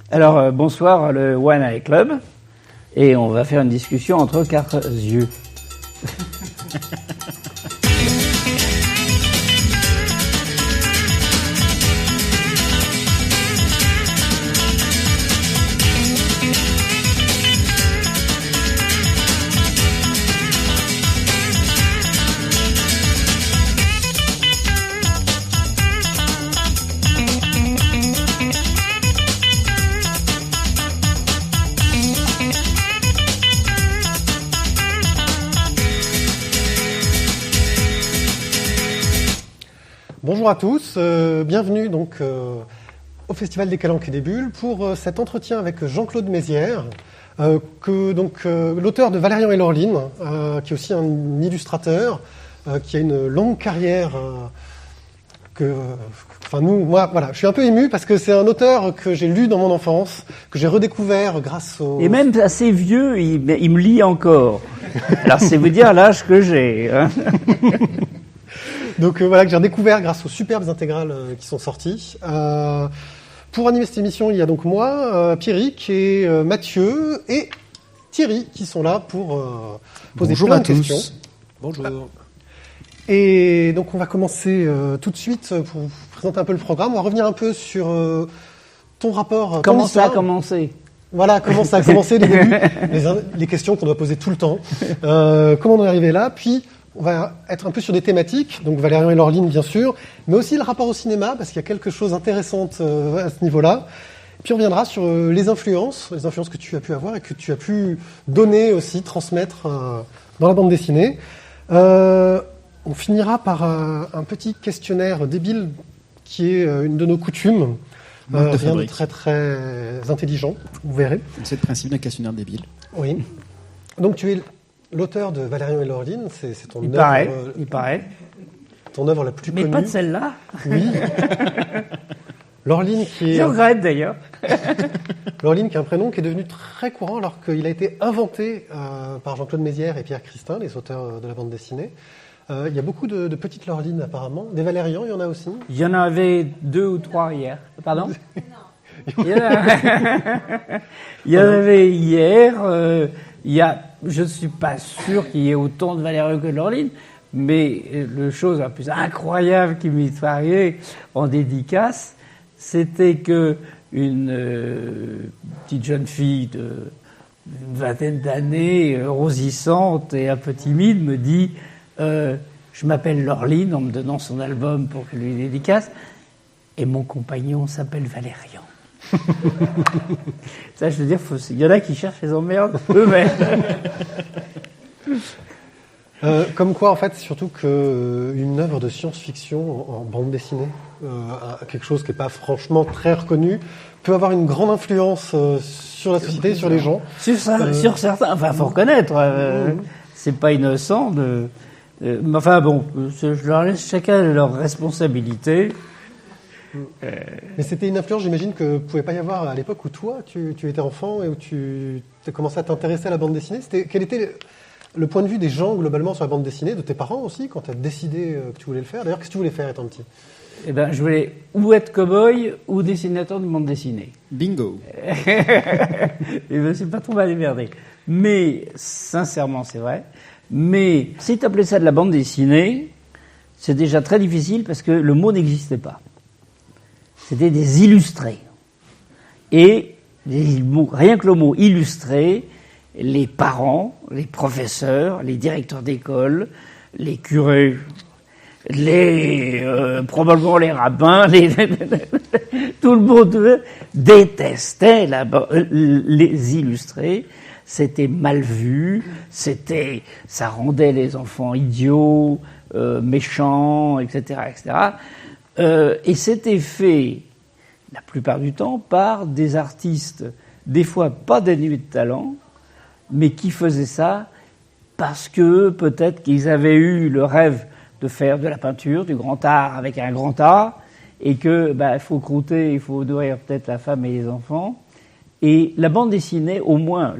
Alors, bonsoir, le One Eye Club. Et on va faire une discussion entre quatre yeux. Bonjour à tous, bienvenue donc au Festival des Calanques et des Bulles pour cet entretien avec Jean-Claude Mézières, l'auteur de Valérian et Laureline, qui est aussi un illustrateur, qui a une longue carrière. Je suis un peu ému parce que c'est un auteur que j'ai lu dans mon enfance, que j'ai redécouvert grâce au... Et même assez vieux, il me lit encore. Alors c'est vous dire l'âge que j'ai. Hein. Donc que j'ai redécouvert grâce aux superbes intégrales qui sont sorties. Pour animer cette émission, il y a donc moi, Pierrick et Mathieu et Thierry qui sont là pour poser plein de questions. Bonjour. Et donc on va commencer tout de suite pour vous présenter un peu le programme. On va revenir un peu sur ton rapport. Comment ça a commencé ? Voilà, comment ça a commencé les débuts, les questions qu'on doit poser tout le temps. Comment on est arrivé là, puis on va être un peu sur des thématiques, donc Valérian et Laureline bien sûr, mais aussi le rapport au cinéma, parce qu'il y a quelque chose d'intéressant à ce niveau-là. Puis on reviendra sur les influences que tu as pu avoir et que tu as pu donner aussi, transmettre dans la bande dessinée. On finira par un petit questionnaire débile qui est une de nos coutumes. Rien de très très intelligent, vous verrez. C'est le principe d'un questionnaire débile. Oui. Donc tu es l'auteur de Valérian et Laureline, c'est ton œuvre. Il paraît. Ton œuvre la plus connue. Mais pas de celle-là. Oui. Laureline qui est. Je regrette d'ailleurs. Laureline qui est un prénom qui est devenu très courant alors qu'il a été inventé par Jean-Claude Mézières et Pierre Christin, les auteurs de la bande dessinée. Il y a beaucoup de petites Laurelines apparemment. Des Valérians, il y en a aussi. Il y en avait 2 ou 3 hier. Pardon ? Il y en avait hier. Je ne suis pas sûr qu'il y ait autant de Valérian que de Laureline, mais la chose la plus incroyable qui m'est arrivée en dédicace, c'était que une petite jeune fille d'une vingtaine d'années, rosissante et un peu timide, me dit je m'appelle Laureline, en me donnant son album pour que je lui dédicace, et mon compagnon s'appelle Valérian. Ça, je veux dire, il y en a qui cherchent les emmerdes eux-mêmes. Comme quoi, en fait, surtout qu'une œuvre de science-fiction en bande dessinée, quelque chose qui n'est pas franchement très reconnu, peut avoir une grande influence sur la société, sur les gens. Sur certains, enfin, faut reconnaître, c'est pas innocent de. Enfin bon, je leur laisse chacun leur responsabilité. Mais c'était une influence, j'imagine, que ne pouvait pas y avoir à l'époque où toi, tu étais enfant et où tu as commencé à t'intéresser à la bande dessinée. Quel était le point de vue des gens, globalement, sur la bande dessinée, de tes parents aussi, quand tu as décidé que tu voulais le faire ? D'ailleurs, qu'est-ce que tu voulais faire étant petit ? Eh ben, je voulais ou être cow-boy ou dessinateur de bande dessinée. Bingo. Et ben, c'est pas trop mal démerdé. Mais, sincèrement, c'est vrai. Mais, si tu appelais ça de la bande dessinée, c'est déjà très difficile parce que le mot n'existait pas. C'était des illustrés. Et rien que le mot illustré, les parents, les professeurs, les directeurs d'école, les curés, probablement les rabbins, tout le monde détestait les illustrés. C'était mal vu, ça rendait les enfants idiots, méchants, etc., etc. Et c'était fait, la plupart du temps, par des artistes, des fois pas dénués de talent, mais qui faisaient ça parce que peut-être qu'ils avaient eu le rêve de faire de la peinture, du grand art avec un grand A, et que il faut croûter, il faut nourrir peut-être la femme et les enfants. Et la bande dessinée, au moins,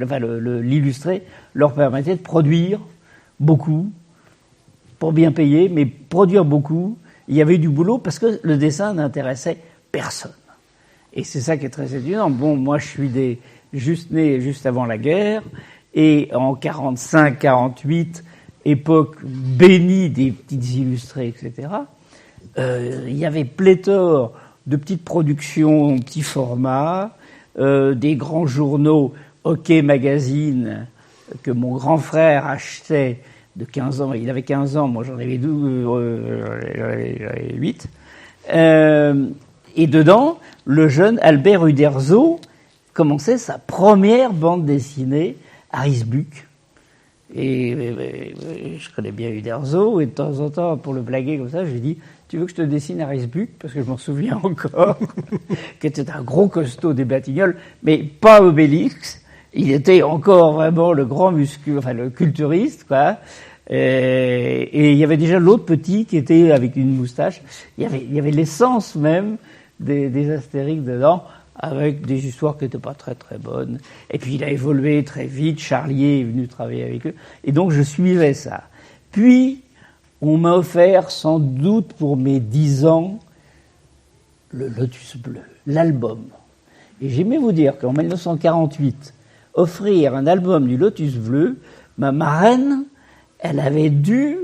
l'illustré, leur permettait de produire beaucoup, pour bien payer, mais produire beaucoup. Il y avait du boulot parce que le dessin n'intéressait personne. Et c'est ça qui est très étonnant. Bon, moi, je suis juste né juste avant la guerre, et en 45-48, époque bénie des petites illustrées, etc., il y avait pléthore de petites productions, petits formats, des grands journaux, Hockey Magazine, que mon grand frère achetait de 15 ans. Il avait 15 ans, moi j'en avais 8. Et dedans, le jeune Albert Uderzo commençait sa première bande dessinée, Harris Buck. Et je connais bien Uderzo, et de temps en temps, pour le blaguer comme ça, je lui dis « Tu veux que je te dessine Harris Buck ?» Parce que je m'en souviens encore, qui était un gros costaud des Batignolles, mais pas Obélix. Il était encore vraiment le grand le culturiste, quoi. Et il y avait déjà l'autre petit qui était avec une moustache. Il y avait l'essence même des Astérix dedans, avec des histoires qui n'étaient pas très très bonnes. Et puis il a évolué très vite, Charlier est venu travailler avec eux, et donc je suivais ça. Puis, on m'a offert, sans doute pour mes 10 ans, le Lotus Bleu, l'album. Et j'aimais vous dire qu'en 1948, offrir un album du Lotus Bleu, ma marraine, elle avait dû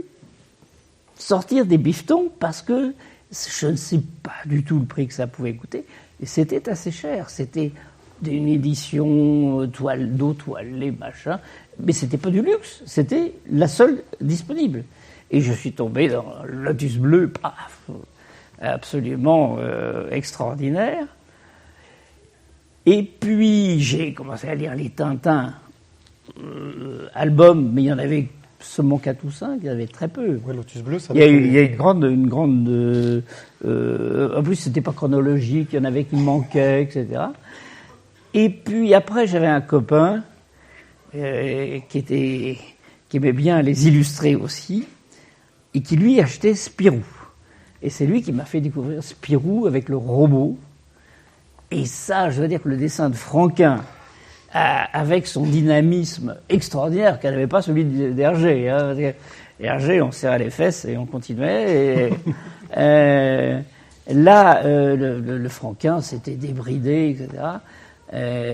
sortir des bifetons parce que je ne sais pas du tout le prix que ça pouvait coûter. Et c'était assez cher. C'était une édition d'eau toilée, machin. Mais c'était pas du luxe. C'était la seule disponible. Et je suis tombé dans le Lotus Bleu, paf, absolument extraordinaire. Et puis, j'ai commencé à lire les Tintins albums, mais il y en avait seulement 4 ou 5, il y en avait très peu. Ouais, Lotus Bleu, ça. Il y a une grande. En plus, c'était pas chronologique, il y en avait qui manquaient, etc. Et puis après, j'avais un copain qui aimait bien les illustrer aussi, et qui lui achetait Spirou. Et c'est lui qui m'a fait découvrir Spirou avec le robot. Et ça, je veux dire que le dessin de Franquin, avec son dynamisme extraordinaire, qu'elle n'avait pas celui d'Hergé. Hein. Hergé, on serrait les fesses et on continuait. Et, le Franquin, c'était débridé, etc.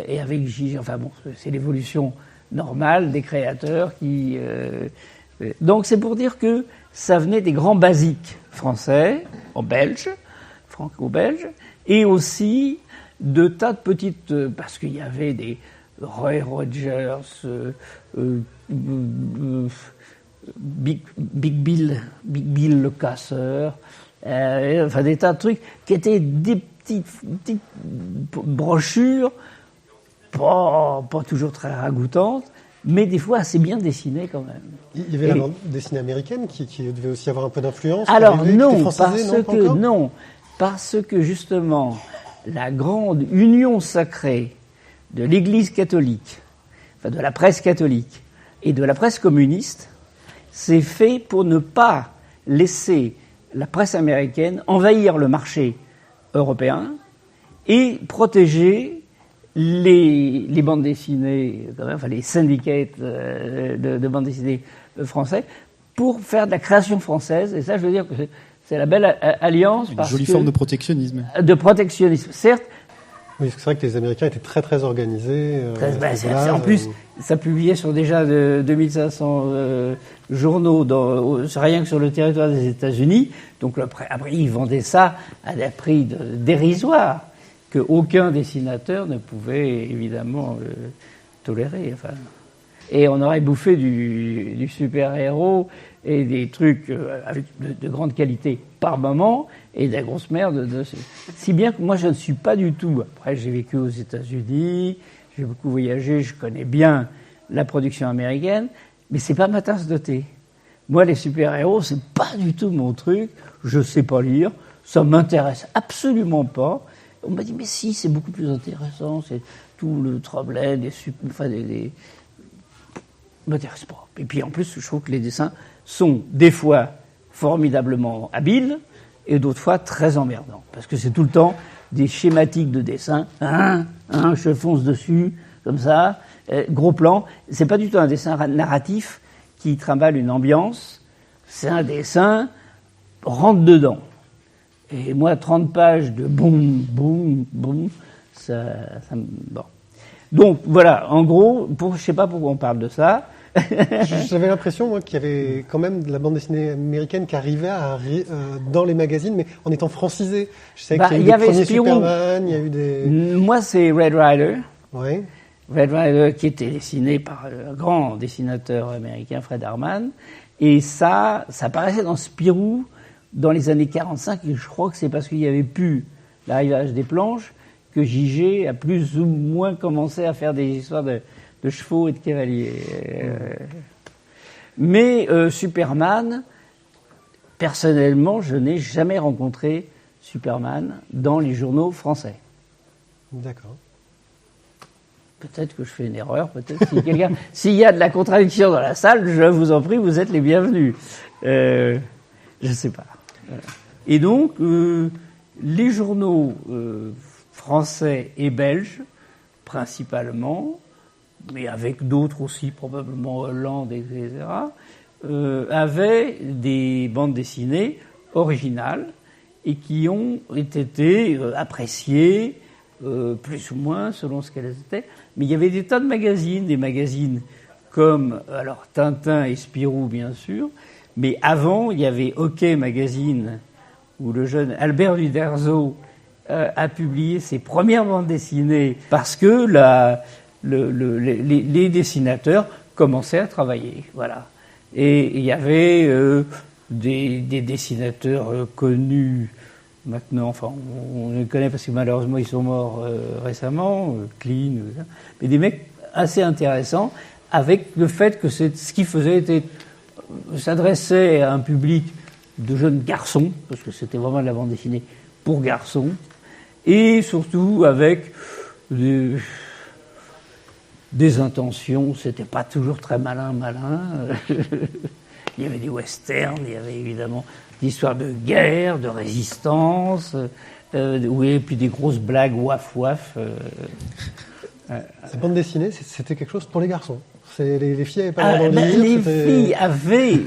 Et avec Gigi, enfin bon, c'est l'évolution normale des créateurs qui... donc c'est pour dire que ça venait des grands basiques français, franco-belges, et aussi de tas de petites... parce qu'il y avait des Roy Rogers, Big Bill le casseur, enfin des tas de trucs qui étaient des petites brochures, pas toujours très ragoûtantes, mais des fois assez bien dessinées quand même. Il y avait la bande dessinée américaine qui devait aussi avoir un peu d'influence. Alors non, parce que justement la grande union sacrée de l'Église catholique, enfin de la presse catholique et de la presse communiste, c'est fait pour ne pas laisser la presse américaine envahir le marché européen et protéger les bandes dessinées, enfin les syndicats de bandes dessinées français, pour faire de la création française. Et ça, je veux dire que c'est la belle alliance. Une jolie forme de protectionnisme. De protectionnisme, certes. Oui, c'est vrai que les Américains étaient très très organisés. En plus, ça publiait sur déjà 2500 journaux, rien que sur le territoire des États-Unis. Donc après, ils vendaient ça à des prix dérisoires que aucun dessinateur ne pouvait évidemment tolérer. Enfin. Et on aurait bouffé du super-héros et des trucs avec de grande qualité par moment et de la grosse merde dessus. Si bien que moi je ne suis pas du tout... Après j'ai vécu aux États-Unis, j'ai beaucoup voyagé, je connais bien la production américaine, mais c'est pas ma tasse de thé. Moi les super-héros c'est pas du tout mon truc, je sais pas lire, ça m'intéresse absolument pas. On m'a dit mais si, c'est beaucoup plus intéressant, c'est tout le Tremblay, des m'intéresse pas. Et puis en plus je trouve que les dessins sont des fois formidablement habiles et d'autres fois très emmerdants. Parce que c'est tout le temps des schématiques de dessin. Je fonce dessus, comme ça, gros plan. C'est pas du tout un dessin narratif qui trimballe une ambiance. C'est un dessin rentre dedans. Et moi, 30 pages de boum, boum, boum, Bon. Donc voilà, en gros, je sais pas pourquoi on parle de ça. J'avais l'impression, moi, qu'il y avait quand même de la bande dessinée américaine qui arrivait dans les magazines, mais en étant francisée. Je sais qu'il y a eu des premiers Superman, il y a eu des... Moi, c'est Red Ryder. Oui. Red Ryder, qui était dessiné par un grand dessinateur américain, Fred Arman. Et ça apparaissait dans Spirou dans les années 45, et je crois que c'est parce qu'il n'y avait plus l'arrivage des planches que JG a plus ou moins commencé à faire des histoires de chevaux et de cavaliers. Mais Superman, personnellement, je n'ai jamais rencontré Superman dans les journaux français. D'accord. Peut-être que je fais une erreur, peut-être s'il y a de la contradiction dans la salle, je vous en prie, vous êtes les bienvenus. Je ne sais pas. Et donc, les journaux français et belges, principalement, mais avec d'autres aussi, probablement Hollande, etc., avaient des bandes dessinées originales et qui ont été appréciées, plus ou moins, selon ce qu'elles étaient. Mais il y avait des tas de magazines, des magazines comme alors Tintin et Spirou, bien sûr, mais avant, il y avait Hockey Magazine, où le jeune Albert Uderzo a publié ses premières bandes dessinées parce que les dessinateurs commençaient à travailler, voilà. Et il y avait des dessinateurs connus maintenant, enfin on les connaît parce que malheureusement ils sont morts récemment, Klein, mais des mecs assez intéressants avec le fait que ce qu'ils faisaient s'adressait à un public de jeunes garçons, parce que c'était vraiment de la bande dessinée pour garçons, et surtout avec des intentions, c'était pas toujours très malin. Il y avait des westerns, il y avait évidemment des histoires de guerre, de résistance, et puis des grosses blagues waf. Ces bandes dessinées, c'était quelque chose pour les garçons. Les filles n'avaient pas le droit de lire. Les filles avaient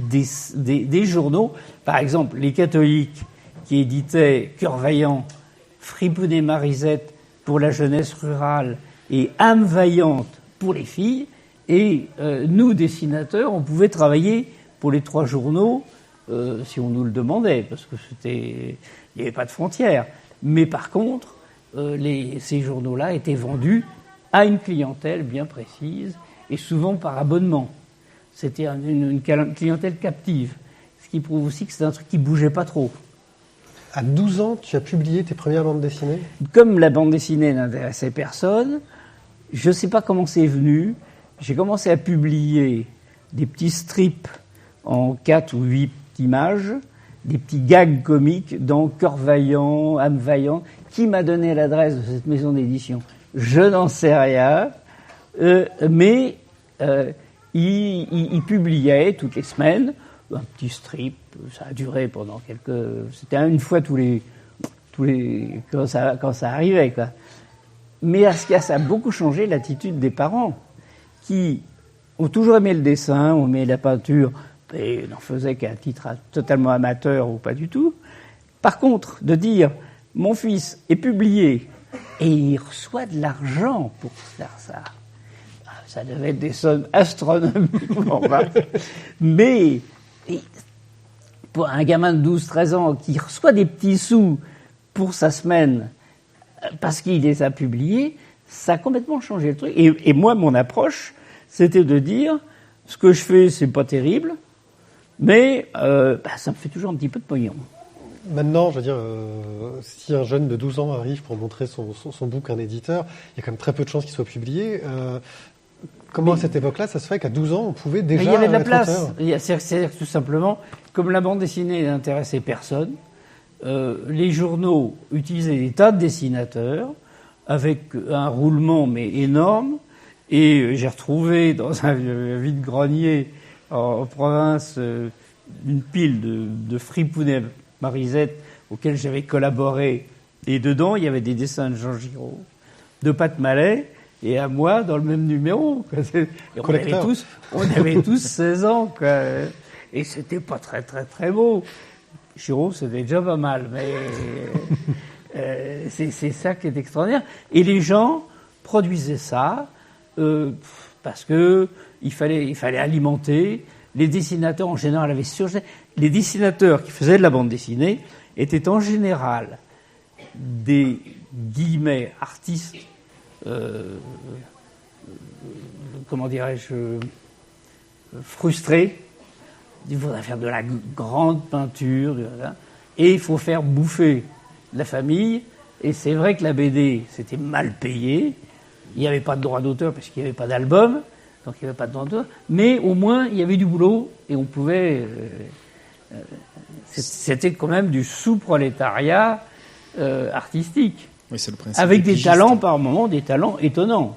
des journaux, par exemple les catholiques qui éditaient Cœur Vaillant, Fripounet Marisette pour la jeunesse rurale et Âme Vaillante pour les filles. Et nous, dessinateurs, on pouvait travailler pour les 3 journaux si on nous le demandait, parce que il n'y avait pas de frontières. Mais par contre, ces journaux-là étaient vendus à une clientèle bien précise et souvent par abonnement. C'était une clientèle captive, ce qui prouve aussi que c'est un truc qui bougeait pas trop. À 12 ans, tu as publié tes premières bandes dessinées ? Comme la bande dessinée n'intéressait personne, je ne sais pas comment c'est venu. J'ai commencé à publier des petits strips en 4 ou 8 images, des petits gags comiques dans Cœur Vaillant, Âme Vaillante. Qui m'a donné l'adresse de cette maison d'édition ? Je n'en sais rien. Mais il publiait toutes les semaines un petit strip. Ça a duré pendant c'était une fois tous les quand ça arrivait, quoi. Mais ça a beaucoup changé l'attitude des parents qui ont toujours aimé le dessin, ont aimé la peinture, et n'en faisaient qu'à titre totalement amateur ou pas du tout. Par contre, de dire mon fils est publié et il reçoit de l'argent pour faire ça. Ça devait être des sommes astronomiquement basses. Mais pour un gamin de 12-13 ans qui reçoit des petits sous pour sa semaine parce qu'il les a publiés, ça a complètement changé le truc. Et moi, mon approche, c'était de dire, ce que je fais, c'est pas terrible, mais ça me fait toujours un petit peu de pognon. Maintenant, je veux dire, si un jeune de 12 ans arrive pour montrer son bouquin d'éditeur, il y a quand même très peu de chances qu'il soit publié. Comment à cette époque-là, ça se fait qu'à 12 ans, on pouvait déjà... Il y avait de la place. C'est-à-dire tout simplement, comme la bande dessinée n'intéressait personne, les journaux utilisaient des tas de dessinateurs avec un roulement mais énorme. Et j'ai retrouvé dans un vide-grenier en province une pile de Fripounet Marisette auxquels j'avais collaboré. Et dedans, il y avait des dessins de Jean Giraud, de Pat Mallet, et à moi dans le même numéro. Et on avait tous 16 ans, quoi. Et c'était pas très très très beau. Giraud, c'était déjà pas mal, C'est ça qui est extraordinaire. Et les gens produisaient ça parce que il fallait alimenter. Les dessinateurs, en général, avaient surgé. Les dessinateurs qui faisaient de la bande dessinée étaient en général des guillemets artistes, comment dirais-je, frustrés. Il faudrait faire de la grande peinture, et il faut faire bouffer la famille. Et c'est vrai que la BD, c'était mal payé. Il n'y avait pas de droit d'auteur parce qu'il n'y avait pas d'album, donc il n'y avait pas de droit d'auteur. Mais au moins, il y avait du boulot et on pouvait. C'était quand même du sous-prolétariat artistique. Oui, c'est le principe. Avec des talents, par moments, des talents étonnants.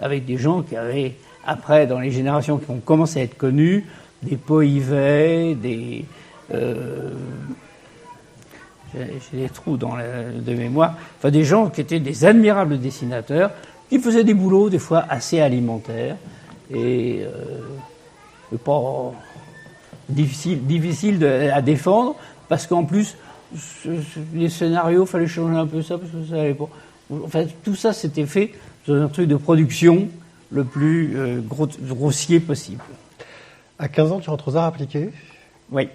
Avec des gens qui avaient, après, dans les générations qui ont commencé à être connus, des Poivet, des. J'ai des trous de mémoire. Enfin, des gens qui étaient des admirables dessinateurs, qui faisaient des boulots, des fois, assez alimentaires. Et pas difficile à défendre, parce qu'en plus, les scénarios, il fallait changer un peu ça, parce que ça allait pas. Enfin, tout ça, c'était fait dans un truc de production le plus grossier possible. À 15 ans, tu rentres aux arts appliqués. Oui.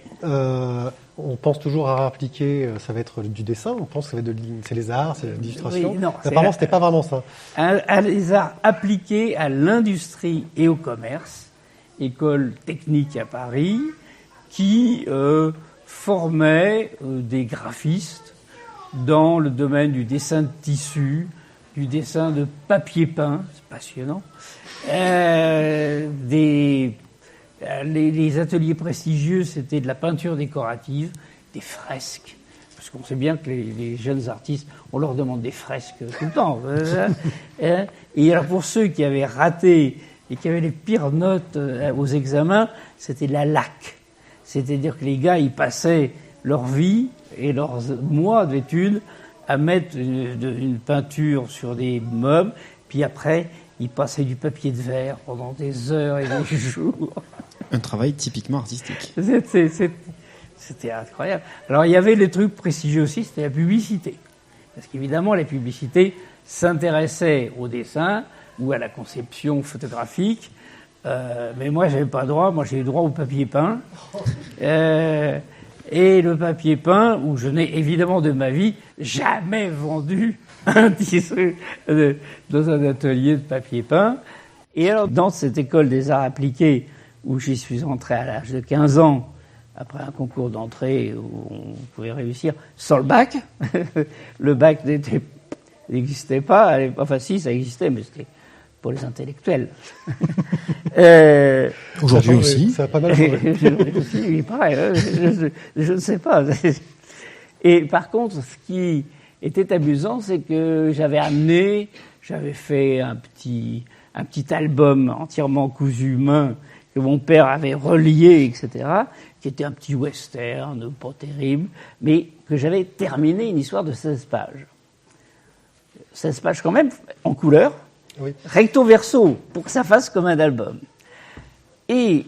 On pense toujours à arts appliqués, ça va être du dessin, on pense que c'est les arts, c'est l'illustration. Oui, non, apparemment, c'était pas vraiment ça. Les arts appliqués à l'industrie et au commerce, école technique à Paris, qui formait des graphistes dans le domaine du dessin de tissu, du dessin de papier peint, c'est passionnant, les ateliers prestigieux, c'était de la peinture décorative, des fresques. Parce qu'on sait bien que les jeunes artistes, on leur demande des fresques tout le temps. Et alors pour ceux qui avaient raté et qui avaient les pires notes aux examens, c'était la laque. C'est-à-dire que les gars, ils passaient leur vie et leurs mois d'études à mettre une peinture sur des meubles, puis après, ils passaient du papier de verre pendant des heures et des jours. Un travail typiquement artistique. C'était incroyable. Alors, il y avait les trucs prestigieux aussi, c'était la publicité. Parce qu'évidemment, la publicité s'intéressait au dessin ou à la conception photographique. Mais moi, j'avais pas droit. Moi, j'ai eu droit au papier peint. Et le papier peint, où je n'ai évidemment de ma vie jamais vendu un tissu dans un atelier de papier peint. Et alors, dans cette école des arts appliqués, où j'y suis entré à l'âge de 15 ans, après un concours d'entrée où on pouvait réussir sans le bac. Le bac n'existait pas. Enfin, si, ça existait, mais c'était pour les intellectuels. Aujourd'hui aussi. Ça a pas mal changé. Il paraît, je ne sais pas. Et par contre, ce qui était amusant, c'est que j'avais fait un petit album entièrement cousu main, que mon père avait relié, etc., qui était un petit western, pas terrible, mais que j'avais terminé une histoire de 16 pages. 16 pages quand même, en couleur, oui. Recto verso, pour que ça fasse comme un album. Et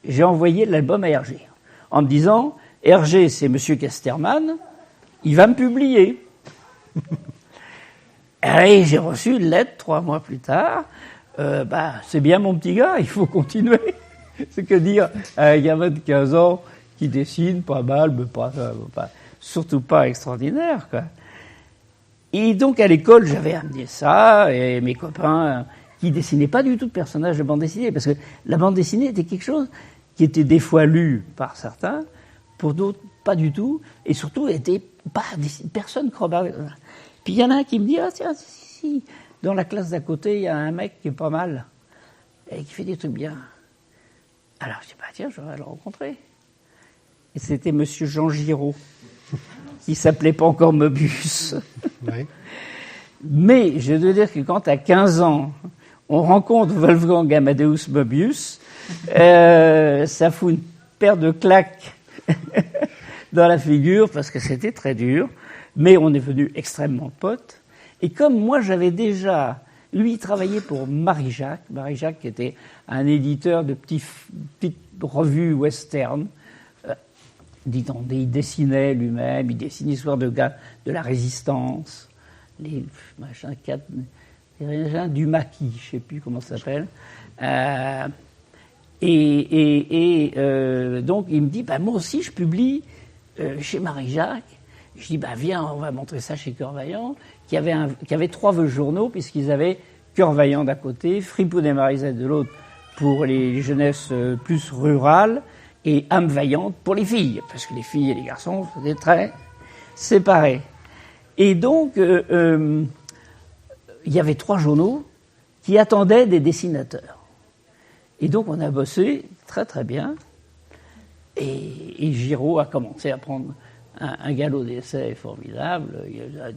j'ai envoyé l'album à Hergé, en me disant, Hergé, c'est Monsieur Casterman, il va me publier. Et j'ai reçu une lettre 3 mois plus tard. C'est bien mon petit gars, il faut continuer. C'est que dire à un gamin de 15 ans qui dessine pas mal, mais surtout pas extraordinaire, quoi. Et donc à l'école, j'avais amené ça, et mes copains qui dessinaient pas du tout de personnages de bande dessinée, parce que la bande dessinée était quelque chose qui était des fois lu par certains, pour d'autres pas du tout, et surtout était pas personne croyait. Puis il y en a un qui me dit, ah tiens, si. Dans la classe d'à côté, il y a un mec qui est pas mal et qui fait des trucs bien. Alors je dis, tiens, je vais le rencontrer. Et c'était Monsieur Jean Giraud, qui s'appelait pas encore Möbius. Oui. Mais je dois dire que quand à 15 ans, on rencontre Wolfgang Amadeus Möbius, ça fout une paire de claques dans la figure, parce que c'était très dur, mais on est venus extrêmement potes. Et comme moi, j'avais déjà, lui, travaillé pour Marie-Jacques qui était un éditeur de petites revues western, il dessinait lui-même, il dessinait l'histoire de la résistance, les machins du maquis, je sais plus comment ça s'appelle. Donc il me dit, moi aussi je publie chez Marie-Jacques. Je dis, viens, on va montrer ça chez Cœur Vaillant, qui avait 3 journaux, puisqu'ils avaient Cœur Vaillant d'un côté, Fripoun et Marisette de l'autre, pour les jeunesses plus rurales, et Âme Vaillante pour les filles, parce que les filles et les garçons étaient très séparés. Et donc, il y avait 3 journaux qui attendaient des dessinateurs. Et donc, on a bossé très très bien, et Giraud a commencé à prendre un galop d'essai formidable. Il y a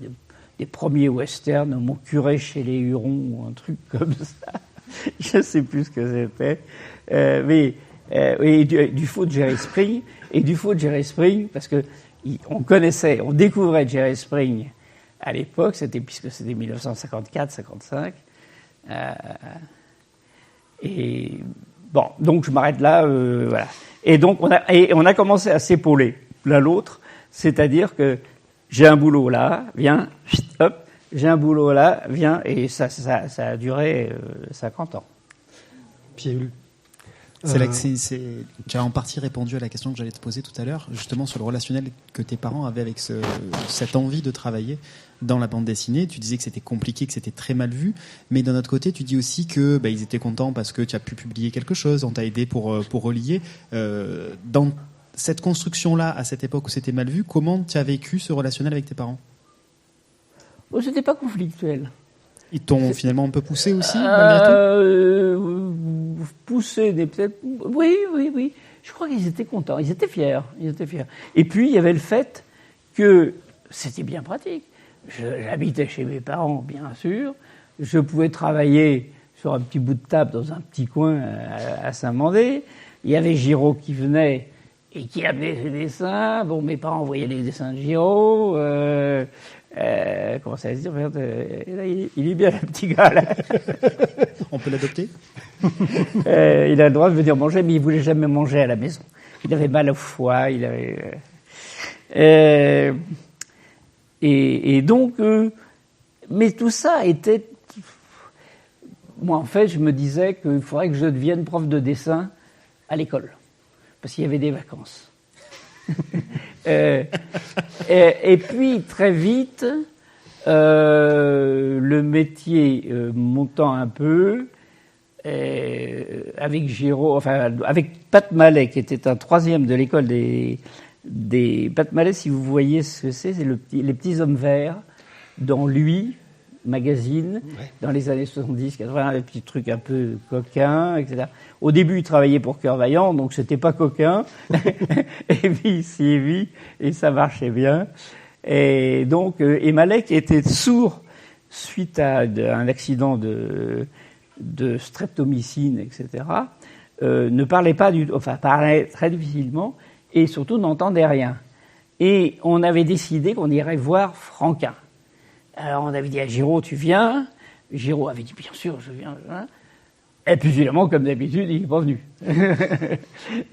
des premiers westerns, Mon curé chez les Hurons, ou un truc comme ça. Je ne sais plus ce que c'était. Et du faux de Jerry Spring. Et du faux de Jerry Spring, parce que on découvrait Jerry Spring à l'époque, puisque c'était 1954-55. Et bon, donc je m'arrête là, voilà. Et donc on a commencé à s'épauler l'un l'autre. C'est-à-dire que j'ai un boulot là, viens, hop, j'ai un boulot là, viens, et ça a duré 50 ans. Pierre. C'est là que tu as en partie répondu à la question que j'allais te poser tout à l'heure, justement sur le relationnel que tes parents avaient avec cette envie de travailler dans la bande dessinée. Tu disais que c'était compliqué, que c'était très mal vu, mais d'un autre côté, tu dis aussi que ils étaient contents parce que tu as pu publier quelque chose, on t'a aidé pour relier. Dans cette construction-là, à cette époque où c'était mal vu, comment tu as vécu ce relationnel avec tes parents ? C'était pas conflictuel. Ils t'ont finalement un peu poussé aussi, malgré tout Poussé, peut-être... Oui. Je crois qu'ils étaient contents, ils étaient fiers. Et puis, il y avait le fait que c'était bien pratique. J'habitais chez mes parents, bien sûr. Je pouvais travailler sur un petit bout de table dans un petit coin à Saint-Mandé. Il y avait Giraud qui venait et qui amenait ses dessins. Bon, mes parents voyaient les dessins de Giraud. Comment ça va se dire, il est bien, le petit gars, là. On peut l'adopter. Il a le droit de venir manger, mais il voulait jamais manger à la maison. Il avait mal au foie, et donc, mais tout ça était... Moi, en fait, je me disais qu'il faudrait que je devienne prof de dessin à l'école, parce qu'il y avait des vacances. Et puis, très vite, le métier montant un peu, avec Giraud, avec Pat Mallet, qui était un 3e de l'école des Pat Mallet, si vous voyez ce que c'est les petits hommes verts dans Lui, magazine, dans les années 70-80, des petits trucs un peu coquins, etc. Au début, il travaillait pour Cœur Vaillant, donc c'était pas coquin. Et puis, il s'y est vu, et ça marchait bien. Et donc, et Mallet, qui était sourd suite à un accident de streptomycine, etc., ne parlait pas parlait très difficilement, et surtout n'entendait rien. Et on avait décidé qu'on irait voir Franquin. Alors, on avait dit à Giraud, tu viens ? Giraud avait dit, bien sûr, je viens. Et puis, finalement, comme d'habitude, il n'est pas venu.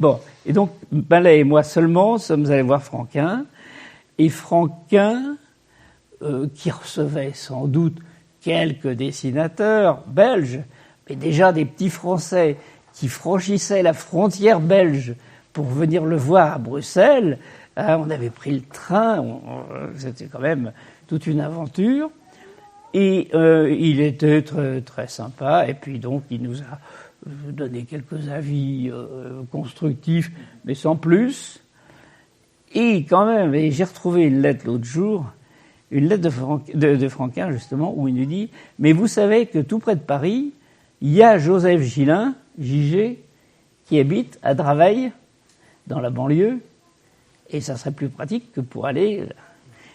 Bon. Et donc, Mallet et moi seulement sommes allés voir Franquin. Et Franquin, qui recevait sans doute quelques dessinateurs belges, mais déjà des petits Français qui franchissaient la frontière belge pour venir le voir à Bruxelles, on avait pris le train, c'était quand même toute une aventure, et il était très, très sympa, et puis donc il nous a donné quelques avis constructifs, mais sans plus. Et quand même, et j'ai retrouvé une lettre l'autre jour, une lettre de Franquin justement, où il nous dit « Mais vous savez que tout près de Paris, il y a Joseph Gillin, JG, qui habite à Draveil, dans la banlieue, et ça serait plus pratique que pour aller... »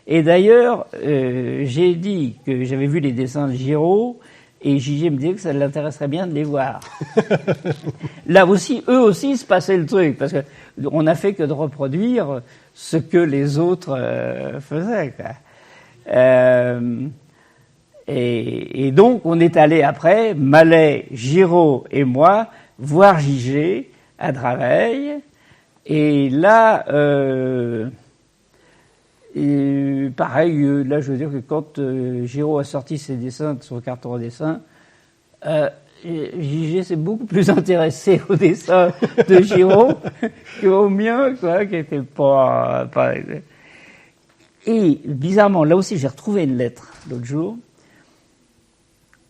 Et d'ailleurs, j'ai dit que j'avais vu les dessins de Giraud, et JG me disait que ça l'intéresserait bien de les voir. Là aussi, eux aussi, il se passait le truc, parce que on n'a fait que de reproduire ce que les autres faisaient, quoi. Et donc, on est allé après, Mallet, Giraud et moi, voir JG à Draveil, Et là, pareil, là, je veux dire que quand Giraud a sorti ses dessins de son carton à dessin, JG s'est beaucoup plus intéressé aux dessins de Giraud qu'aux miens, quoi, qui n'étaient pas. Et bizarrement, là aussi, j'ai retrouvé une lettre l'autre jour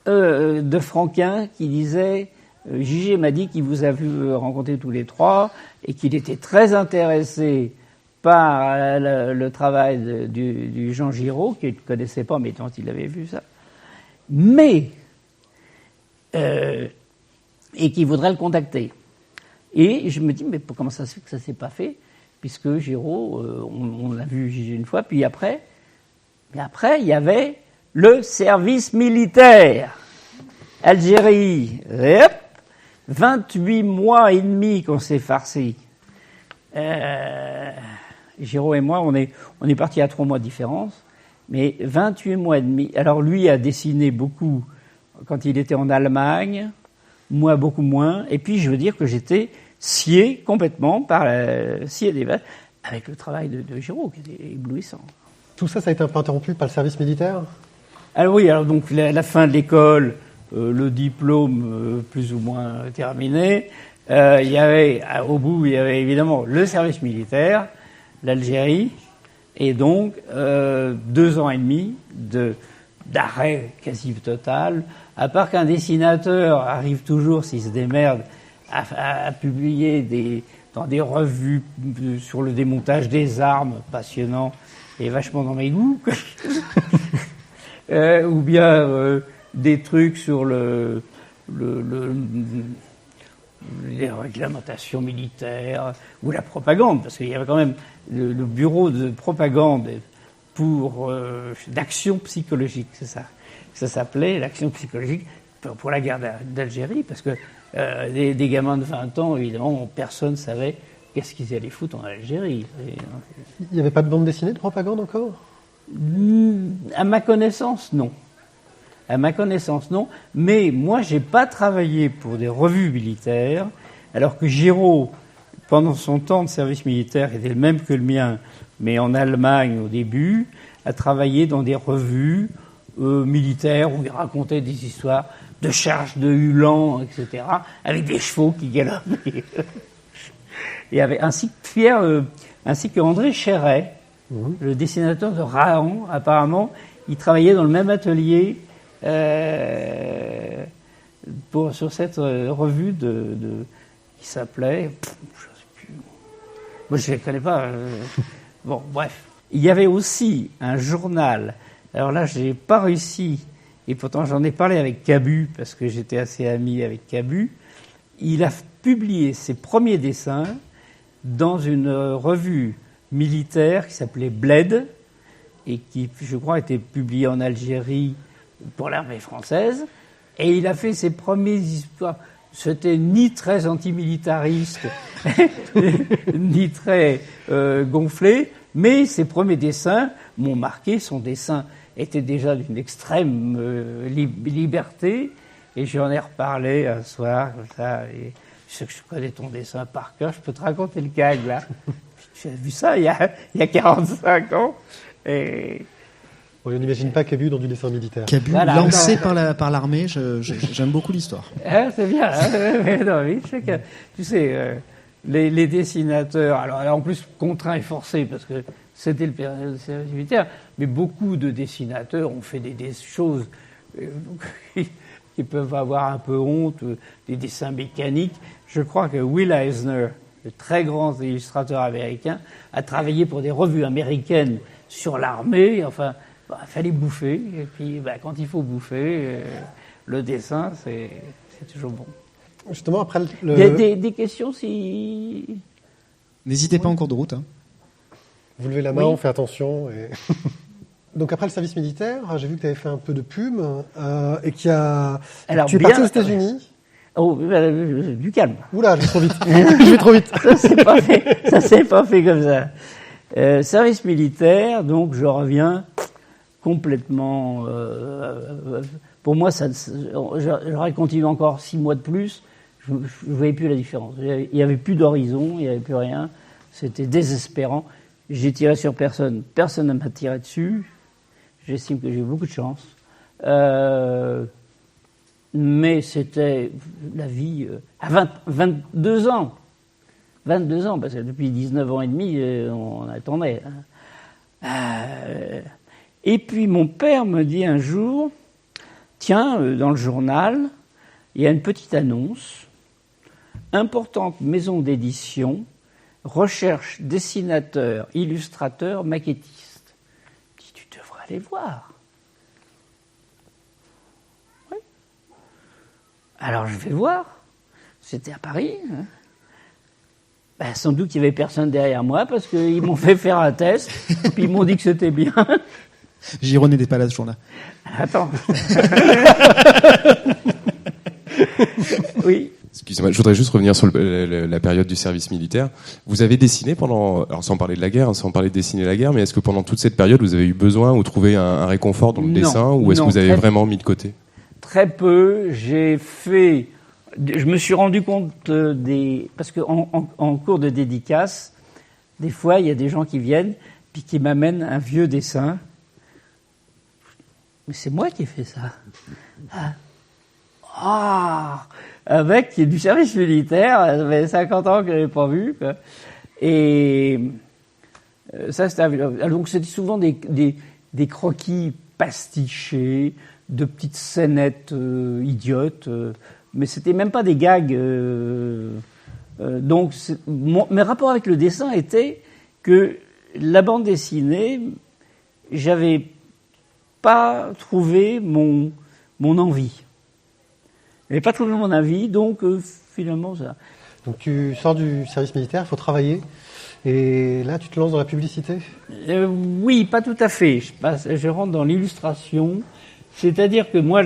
de Franquin qui disait JG m'a dit qu'il vous a vu rencontrer tous les trois et qu'il était très intéressé par le travail du Jean Giraud, qu'il ne connaissait pas, mais dont il avait vu ça. Mais et qui voudrait le contacter. Et je me dis, mais comment ça se fait que ça ne s'est pas fait, puisque Giraud, on l'a vu une fois, puis après, il y avait le service militaire. Algérie, et hop, 28 mois et demi qu'on s'est farci. Giraud et moi, on est partis à 3 mois de différence, mais 28 mois et demi. Alors lui a dessiné beaucoup quand il était en Allemagne, moi beaucoup moins, et puis je veux dire que j'étais scié complètement par scié des vaches avec le travail de Giraud qui était éblouissant. Tout ça, ça a été un peu interrompu par le service militaire? Alors oui, alors donc la fin de l'école, le diplôme plus ou moins terminé, il y avait au bout, il y avait évidemment le service militaire, l'Algérie, et donc 2 ans et demi d'arrêt quasi total, à part qu'un dessinateur arrive toujours, s'il se démerde, à publier dans des revues sur le démontage des armes, passionnant et vachement dans mes goûts, ou bien des trucs sur les réglementations militaires ou la propagande, parce qu'il y avait quand même le bureau de propagande d'action psychologique, c'est ça. Ça s'appelait l'action psychologique pour la guerre d'Algérie, parce que des gamins de 20 ans, évidemment, personne ne savait qu'est-ce qu'ils allaient foutre en Algérie. Il n'y avait pas de bande dessinée de propagande encore? À ma connaissance, non. À ma connaissance, non. Mais moi, j'ai pas travaillé pour des revues militaires, alors que Giraud, pendant son temps de service militaire, était le même que le mien, mais en Allemagne au début, a travaillé dans des revues militaires où il racontait des histoires de charges de Ulan, etc., avec des chevaux qui galopent. Et ainsi que André Chéret, le dessinateur de Rahan, apparemment, il travaillait dans le même atelier sur cette revue qui s'appelait, je ne sais plus. Moi, je ne les connais pas. Bon, bref. Il y avait aussi un journal. Alors là, je n'ai pas réussi, et pourtant j'en ai parlé avec Cabu, parce que j'étais assez ami avec Cabu. Il a publié ses premiers dessins dans une revue militaire qui s'appelait Bled, et qui, je crois, était publiée en Algérie pour l'armée française. Et il a fait ses premières histoires. C'était ni très antimilitariste, ni très gonflé, mais ses premiers dessins m'ont marqué. Son dessin était déjà d'une extrême liberté, et j'en ai reparlé un soir, comme ça, et je connais ton dessin par cœur, je peux te raconter le gag, là. J'ai vu ça il y a 45 ans, et... On n'imagine pas Cabu dans du dessin militaire. Cabu, voilà, lancé par l'armée, j'aime beaucoup l'histoire. Ah, c'est bien, hein. Non, oui, tu sais, les dessinateurs, alors en plus contraints et forcés, parce que c'était le période de service militaire, mais beaucoup de dessinateurs ont fait des choses qui peuvent avoir un peu honte, des dessins mécaniques. Je crois que Will Eisner, le très grand illustrateur américain, a travaillé pour des revues américaines sur l'armée. Enfin, il fallait bouffer, et puis quand il faut bouffer, le dessin, c'est toujours bon. Justement, après des questions, si... N'hésitez pas en cours de route. Hein. Vous levez la main, on fait attention. Et... Donc après le service militaire, j'ai vu que tu avais fait un peu de pub, et tu es parti aux États-Unis. Oh, du calme. Oula, je vais trop vite. Je vais trop vite. Ça s'est pas fait comme ça. Service militaire, donc je reviens complètement. Pour moi, j'aurais continué encore 6 mois de plus. Je ne voyais plus la différence. Il n'y avait plus d'horizon, il n'y avait plus rien. C'était désespérant. J'ai tiré sur personne. Personne ne m'a tiré dessus. J'estime que j'ai eu beaucoup de chance. Mais c'était la vie à 22 ans. 22 ans, parce que depuis 19 ans et demi, on attendait. Et puis mon père me dit un jour, tiens, dans le journal, il y a une petite annonce, importante maison d'édition, recherche dessinateur, illustrateur, maquettiste. Je dis, tu devrais aller voir. Oui. Alors je vais voir. C'était à Paris. Hein. Ben, sans doute qu'il n'y avait personne derrière moi parce qu'ils m'ont fait faire un test, puis ils m'ont dit que c'était bien. Giraud n'était pas là ce jour-là. Attends. Oui. Excusez-moi, je voudrais juste revenir sur la période du service militaire. Vous avez dessiné pendant, alors sans parler de la guerre, sans parler de dessiner la guerre, mais est-ce que pendant toute cette période, vous avez eu besoin ou trouvé un réconfort dans le dessin, ou est-ce que vous avez vraiment mis de côté? Très peu. Je me suis rendu compte parce qu'en cours de dédicace, des fois, il y a des gens qui viennent puis qui m'amènent un vieux dessin. Mais c'est moi qui ai fait ça. Avec du service militaire, ça fait 50 ans que je n'avais pas vu. Quoi. Et ça, donc c'était souvent des croquis pastichés, de petites scénettes idiotes, mais c'était même pas des gags. Donc, mes rapports avec le dessin étaient que la bande dessinée, j'avais pas trouvé mon envie. Je n'avais pas trouvé mon envie, donc finalement ça. Donc tu sors du service militaire, il faut travailler, et là tu te lances dans la publicité? Oui, pas tout à fait. Je rentre dans l'illustration, c'est-à-dire que moi,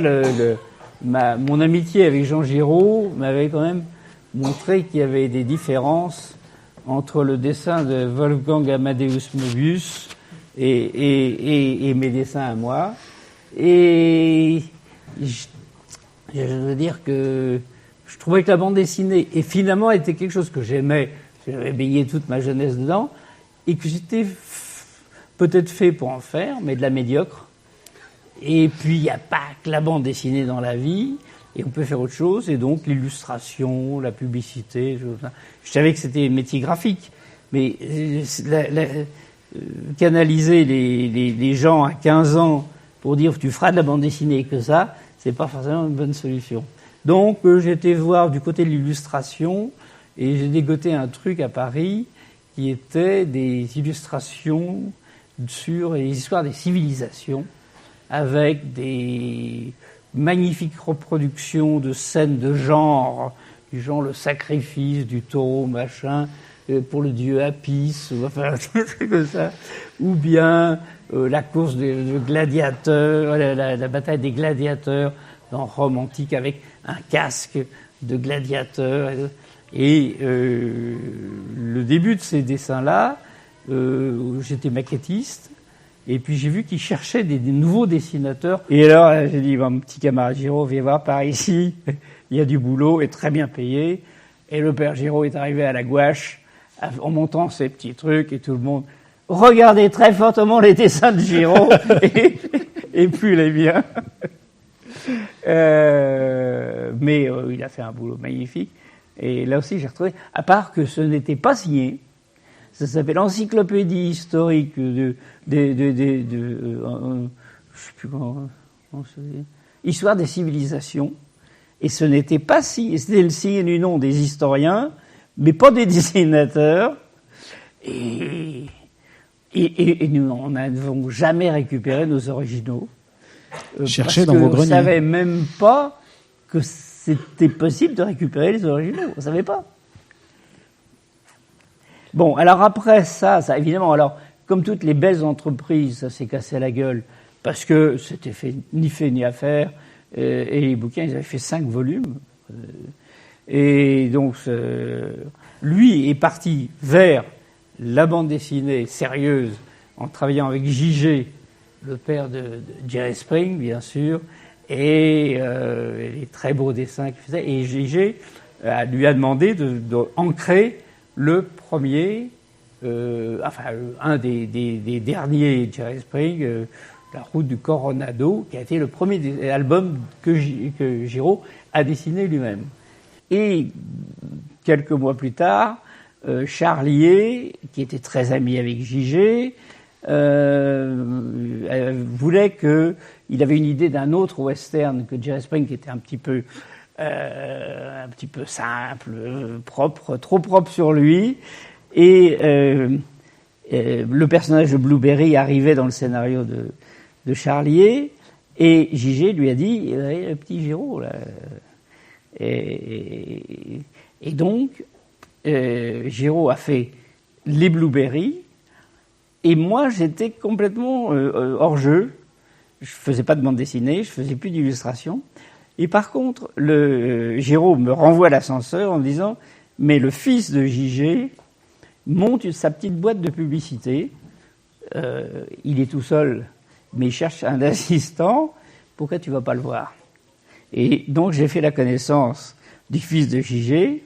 mon amitié avec Jean Giraud m'avait quand même montré qu'il y avait des différences entre le dessin de Wolfgang Amadeus Möbius et mes dessins à moi. Et je veux dire que je trouvais que la bande dessinée, et finalement, était quelque chose que j'aimais, j'avais baigné toute ma jeunesse dedans, et que j'étais peut-être fait pour en faire, mais de la médiocre. Et puis, il n'y a pas que la bande dessinée dans la vie, et on peut faire autre chose, et donc l'illustration, la publicité, je savais que c'était métier graphique, mais canaliser les gens à 15 ans pour dire tu feras de la bande dessinée que ça, c'est pas forcément une bonne solution. Donc j'ai été voir du côté de l'illustration et j'ai dégoté un truc à Paris qui était des illustrations sur les histoires des civilisations avec des magnifiques reproductions de scènes de genre, du genre le sacrifice du taureau machin pour le dieu Apis, enfin comme ça, ou bien la course de gladiateurs, la bataille des gladiateurs dans Rome antique avec un casque de gladiateur. Et le début de ces dessins-là, j'étais maquettiste, et puis j'ai vu qu'ils cherchaient des nouveaux dessinateurs. Et alors j'ai dit, mon petit camarade Giraud, viens voir par ici, il y a du boulot et très bien payé. Et le père Giraud est arrivé à la gouache en montrant ces petits trucs, et tout le monde regardait très fortement les dessins de Giraud, et plus les miens. Mais il a fait un boulot magnifique. Et là aussi, j'ai retrouvé, à part que ce n'était pas signé, ça s'appelle l'encyclopédie historique je sais plus comment ça dit, Histoire des civilisations. Et ce n'était pas signé, c'était le signe du nom des historiens, mais pas des dessinateurs. Et nous n'avons jamais récupéré nos originaux. Cherchez dans vos greniers. On ne savait même pas que c'était possible de récupérer les originaux. On ne savait pas. Bon, alors après ça évidemment, alors, comme toutes les belles entreprises, ça s'est cassé la gueule, parce que c'était ni fait ni à faire, et les bouquins, ils avaient fait 5 volumes. Et donc, lui est parti vers la bande dessinée sérieuse, en travaillant avec J.G., le père de Jerry Spring, bien sûr, et les très beaux dessins qu'il faisait. Et J.G. lui a demandé d'ancrer le premier un des derniers Jerry Spring, La route du Coronado, qui a été le premier album que Giraud a dessiné lui-même. Et quelques mois plus tard, Charlier, qui était très ami avec Gigé, voulait il avait une idée d'un autre western que Jerry Spring, qui était un petit peu simple, propre, trop propre sur lui. Et le personnage de Blueberry arrivait dans le scénario de Charlier, et Gigé lui a dit le petit Giraud là. Et donc Giraud a fait les Blueberry, et moi j'étais complètement hors jeu. Je faisais pas de bande dessinée, je faisais plus d'illustration. Et par contre, Giraud me renvoie à l'ascenseur en me disant mais le fils de Gigé monte sa petite boîte de publicité. Il est tout seul, mais il cherche un assistant. Pourquoi tu vas pas le voir? Et donc j'ai fait la connaissance du fils de Gigé,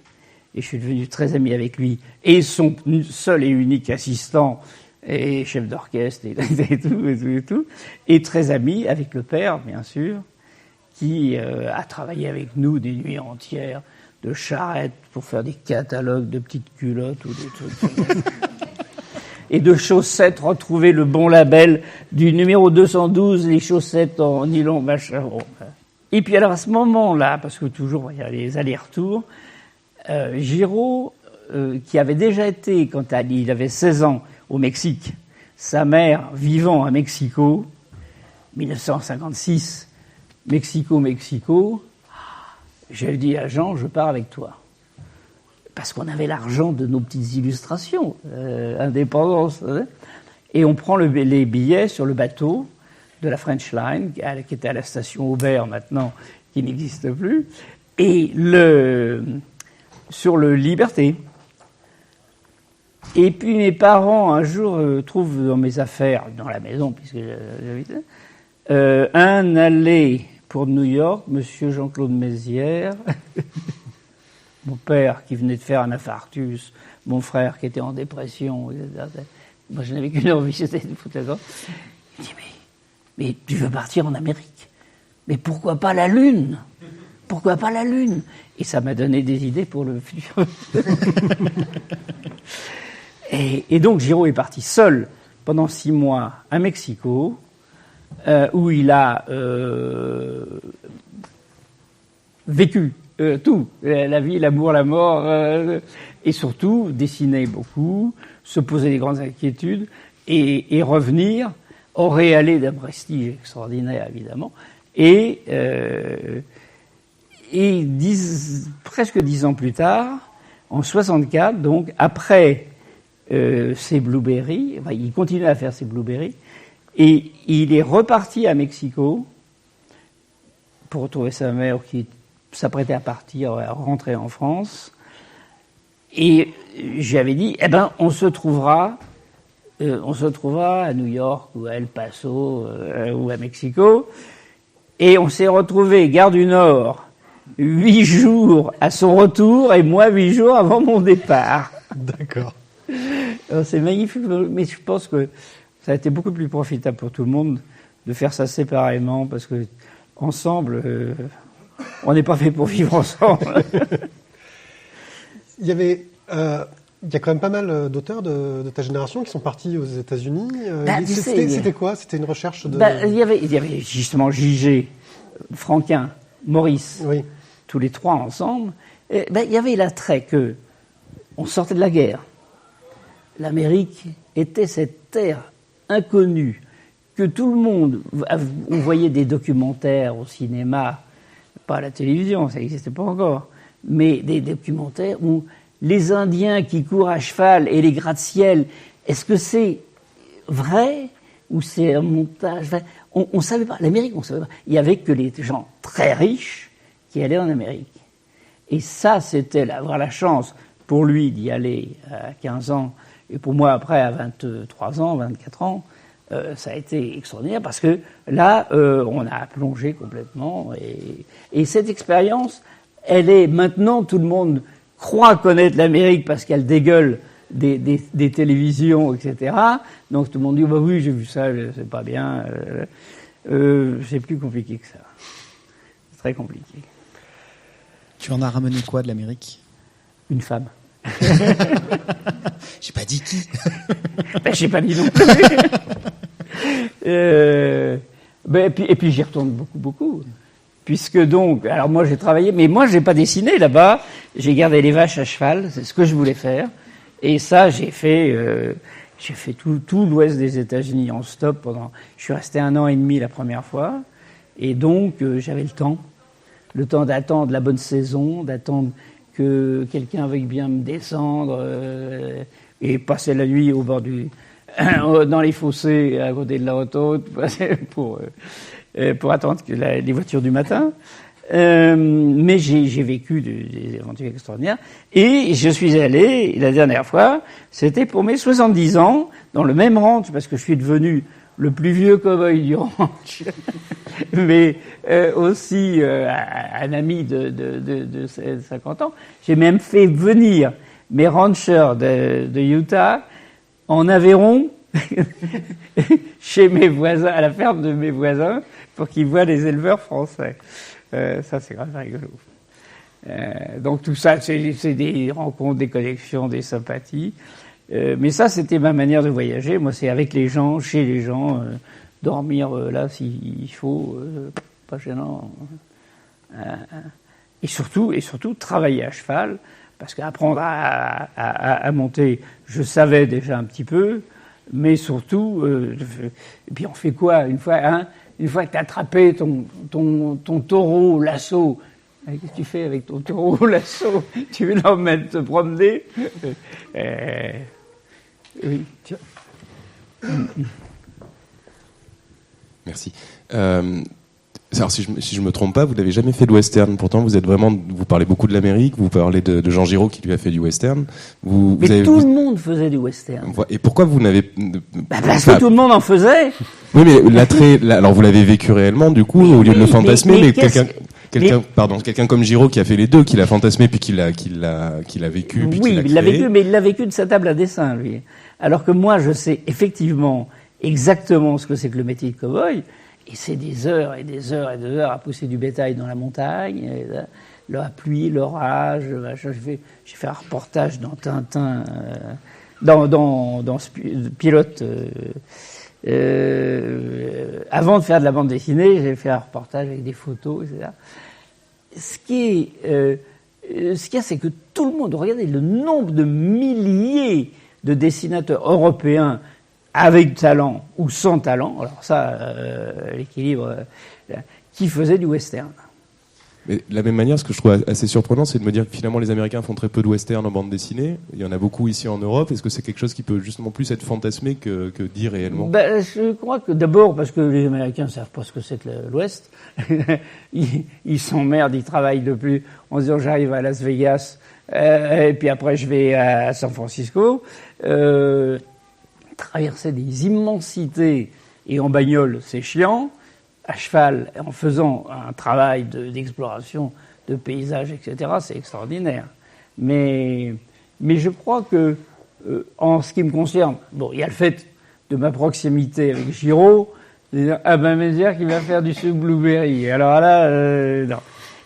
et je suis devenu très ami avec lui, et son seul et unique assistant, et chef d'orchestre, et tout, et très ami avec le père, bien sûr, qui a travaillé avec nous des nuits entières de charrettes pour faire des catalogues de petites culottes ou des trucs. Et de chaussettes, retrouver le bon label du numéro 212, les chaussettes en nylon, machin. Et puis alors à ce moment-là, parce que toujours il y a les allers-retours, Giraud, qui avait déjà été, quand il avait 16 ans, au Mexique, sa mère vivant à Mexico, 1956, Mexico, j'ai dit à Jean, je pars avec toi. Parce qu'on avait l'argent de nos petites illustrations, indépendance. Et on prend les billets sur le bateau de la French Line, qui était à la station Aubert maintenant, qui n'existe plus, et sur le Liberté. Et puis mes parents, un jour, trouvent dans mes affaires, dans la maison, puisque j'habitais, un aller pour New York, monsieur Jean-Claude Mézières, mon père qui venait de faire un infarctus, mon frère qui était en dépression, etc. Moi je n'avais qu'une envie, c'était de foutre la gorge. Il dit mais tu veux partir en Amérique? Mais pourquoi pas la Lune? Pourquoi pas la Lune? Et ça m'a donné des idées pour le futur. Et donc Giraud est parti seul pendant 6 mois à Mexico, où il a vécu tout, la vie, l'amour, la mort, et surtout dessiner beaucoup, se poser des grandes inquiétudes, et revenir, aurait allé d'un prestige extraordinaire évidemment, et presque 10 ans plus tard, en 64, donc après ses Blueberry, enfin, il continuait à faire ses Blueberry, et il est reparti à Mexico pour retrouver sa mère qui s'apprêtait à partir, à rentrer en France. Et j'avais dit, on se trouvera à New York ou à El Paso ou à Mexico. Et on s'est retrouvé gare du Nord 8 jours à son retour et moi 8 jours avant mon départ. D'accord. Alors, c'est magnifique, mais je pense que ça a été beaucoup plus profitable pour tout le monde de faire ça séparément, parce que ensemble, on n'est pas fait pour vivre ensemble. Il y a quand même pas mal d'auteurs de ta génération qui sont partis aux États-Unis. C'était quoi? C'était une recherche de... Il y avait justement Gigé, Franquin, Maurice, oui. Tous les trois ensemble. Et, il y avait l'attrait que on sortait de la guerre. L'Amérique était cette terre inconnue que tout le monde... On voyait des documentaires au cinéma, pas à la télévision, ça n'existait pas encore, mais des documentaires où les Indiens qui courent à cheval et les gratte-ciel, est-ce que c'est vrai ou c'est un montage? On savait pas. L'Amérique, on savait pas. Il y avait que les gens très riches qui allaient en Amérique. Et ça, c'était avoir la chance pour lui d'y aller à 15 ans, et pour moi après à 23 ans, 24 ans, ça a été extraordinaire parce que là, on a plongé complètement. Et cette expérience, elle est maintenant, tout le monde croit connaître l'Amérique parce qu'elle dégueule des télévisions, etc. Donc tout le monde dit, bah oui, j'ai vu ça, c'est pas bien. C'est plus compliqué que ça. C'est très compliqué. Tu en as ramené quoi de l'Amérique ? Une femme. J'ai pas dit qui. Ben, j'ai pas dit non plus. Et puis j'y retourne beaucoup. Puisque donc, alors moi j'ai travaillé, mais moi j'ai pas dessiné là-bas. J'ai gardé les vaches à cheval, c'est ce que je voulais faire. Et ça, j'ai fait tout l'ouest des États-Unis en stop pendant. Je suis resté 1 an et demi la première fois, et donc j'avais le temps d'attendre la bonne saison, d'attendre que quelqu'un veuille bien me descendre et passer la nuit au bord dans les fossés à côté de la autoroute pour attendre les voitures du matin. Mais j'ai vécu des aventures extraordinaires. Et je suis allé, la dernière fois, c'était pour mes 70 ans, dans le même ranch, parce que je suis devenu le plus vieux cow-boy du ranch, mais aussi un ami de 50 ans. J'ai même fait venir mes ranchers de Utah en Aveyron, chez mes voisins, à la ferme de mes voisins, pour qu'ils voient les éleveurs français. Ça, c'est grave rigolo. Donc tout ça, c'est des rencontres, des connexions, des sympathies. Mais ça, c'était ma manière de voyager. Moi, c'est avec les gens, chez les gens, dormir là s'il faut, pas gênant. Et surtout, travailler à cheval, parce qu'apprendre à monter, je savais déjà un petit peu, mais surtout, et puis on fait quoi une fois que tu as attrapé ton taureau lasso, qu'est-ce que tu fais avec ton taureau lasso? Tu l'emmènes te promener? Oui. Merci. Alors, si je me trompe pas, vous n'avez jamais fait de western. Pourtant, vous parlez beaucoup de l'Amérique, vous parlez de Jean Giraud qui lui a fait du western. Mais tout le monde faisait du western. Et pourquoi vous n'avez... Parce que tout le monde en faisait. Oui, mais alors vous l'avez vécu réellement, du coup, au lieu de le fantasmer, mais quelqu'un comme Giraud qui a fait les deux, qui l'a fantasmé puis qui l'a vécu, puis qui l'a créé. Il l'a vécu, mais il l'a vécu de sa table à dessin, lui. Alors que moi, je sais effectivement exactement ce que c'est que le métier de cow-boy. Et c'est des heures et des heures et des heures à pousser du bétail dans la montagne, la pluie, l'orage. J'ai fait un reportage dans Tintin, dans Pilote. Avant de faire de la bande dessinée, j'ai fait un reportage avec des photos, etc. Ce qu'il y a, c'est que tout le monde, regardez le nombre de milliers de dessinateurs européens avec talent ou sans talent, alors ça, l'équilibre, qui faisait du western. Mais de la même manière, ce que je trouve assez surprenant, c'est de me dire que finalement les Américains font très peu de western en bande dessinée. Il y en a beaucoup ici en Europe. Est-ce que c'est quelque chose qui peut justement plus être fantasmé que dit réellement? Je crois que d'abord parce que les Américains ne savent pas ce que c'est que l'Ouest. Ils s'emmerdent, ils travaillent depuis en se disant j'arrive à Las Vegas et puis après je vais à San Francisco. Traverser des immensités et en bagnole, c'est chiant. À cheval, en faisant un travail d'exploration, de paysage, etc., c'est extraordinaire. Mais je crois que, en ce qui me concerne, il y a le fait de ma proximité avec Giraud, de dire, me dire qu'il va faire du sucre blueberry. Alors là, non.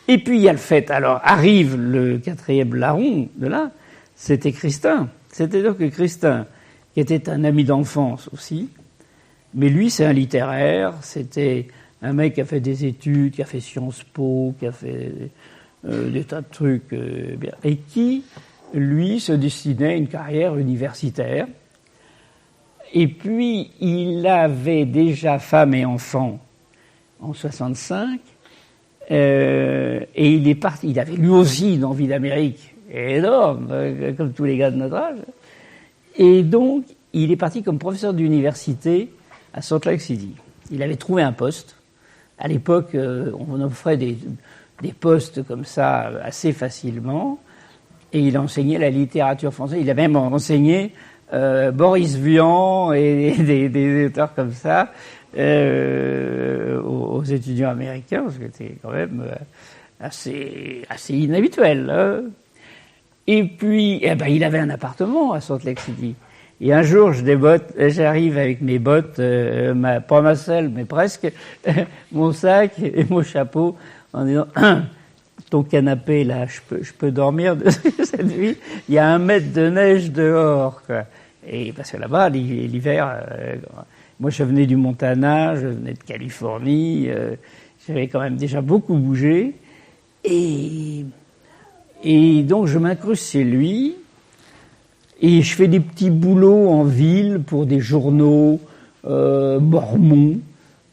Et puis il y a le fait, alors arrive le 4e larron de là, c'était Christin. C'était donc Christin, qui était un ami d'enfance aussi, mais lui c'est un littéraire, c'était un mec qui a fait des études, qui a fait Sciences Po, qui a fait des tas de trucs, et qui, lui, se destinait à une carrière universitaire. Et puis, il avait déjà femme et enfant en 65, et il est parti. Il avait lui aussi une envie d'Amérique énorme, comme tous les gars de notre âge. Et donc, il est parti comme professeur d'université à Salt Lake City. Il avait trouvé un poste. À l'époque, on offrait des postes comme ça assez facilement. Et il enseignait la littérature française. Il a même enseigné Boris Vian et des auteurs comme ça aux étudiants américains, ce qui était quand même assez inhabituel. Et puis, il avait un appartement à Salt Lake City. Et un jour, j'arrive avec mes bottes, pas ma selle, mais presque, mon sac et mon chapeau, en disant, ton canapé, là, je peux dormir de cette nuit. Il y a 1 mètre de neige dehors, quoi. Et parce que là-bas, l'hiver, moi, je venais du Montana, je venais de Californie, j'avais quand même déjà beaucoup bougé. Et donc, je m'incruste chez lui. Et je fais des petits boulots en ville pour des journaux mormons,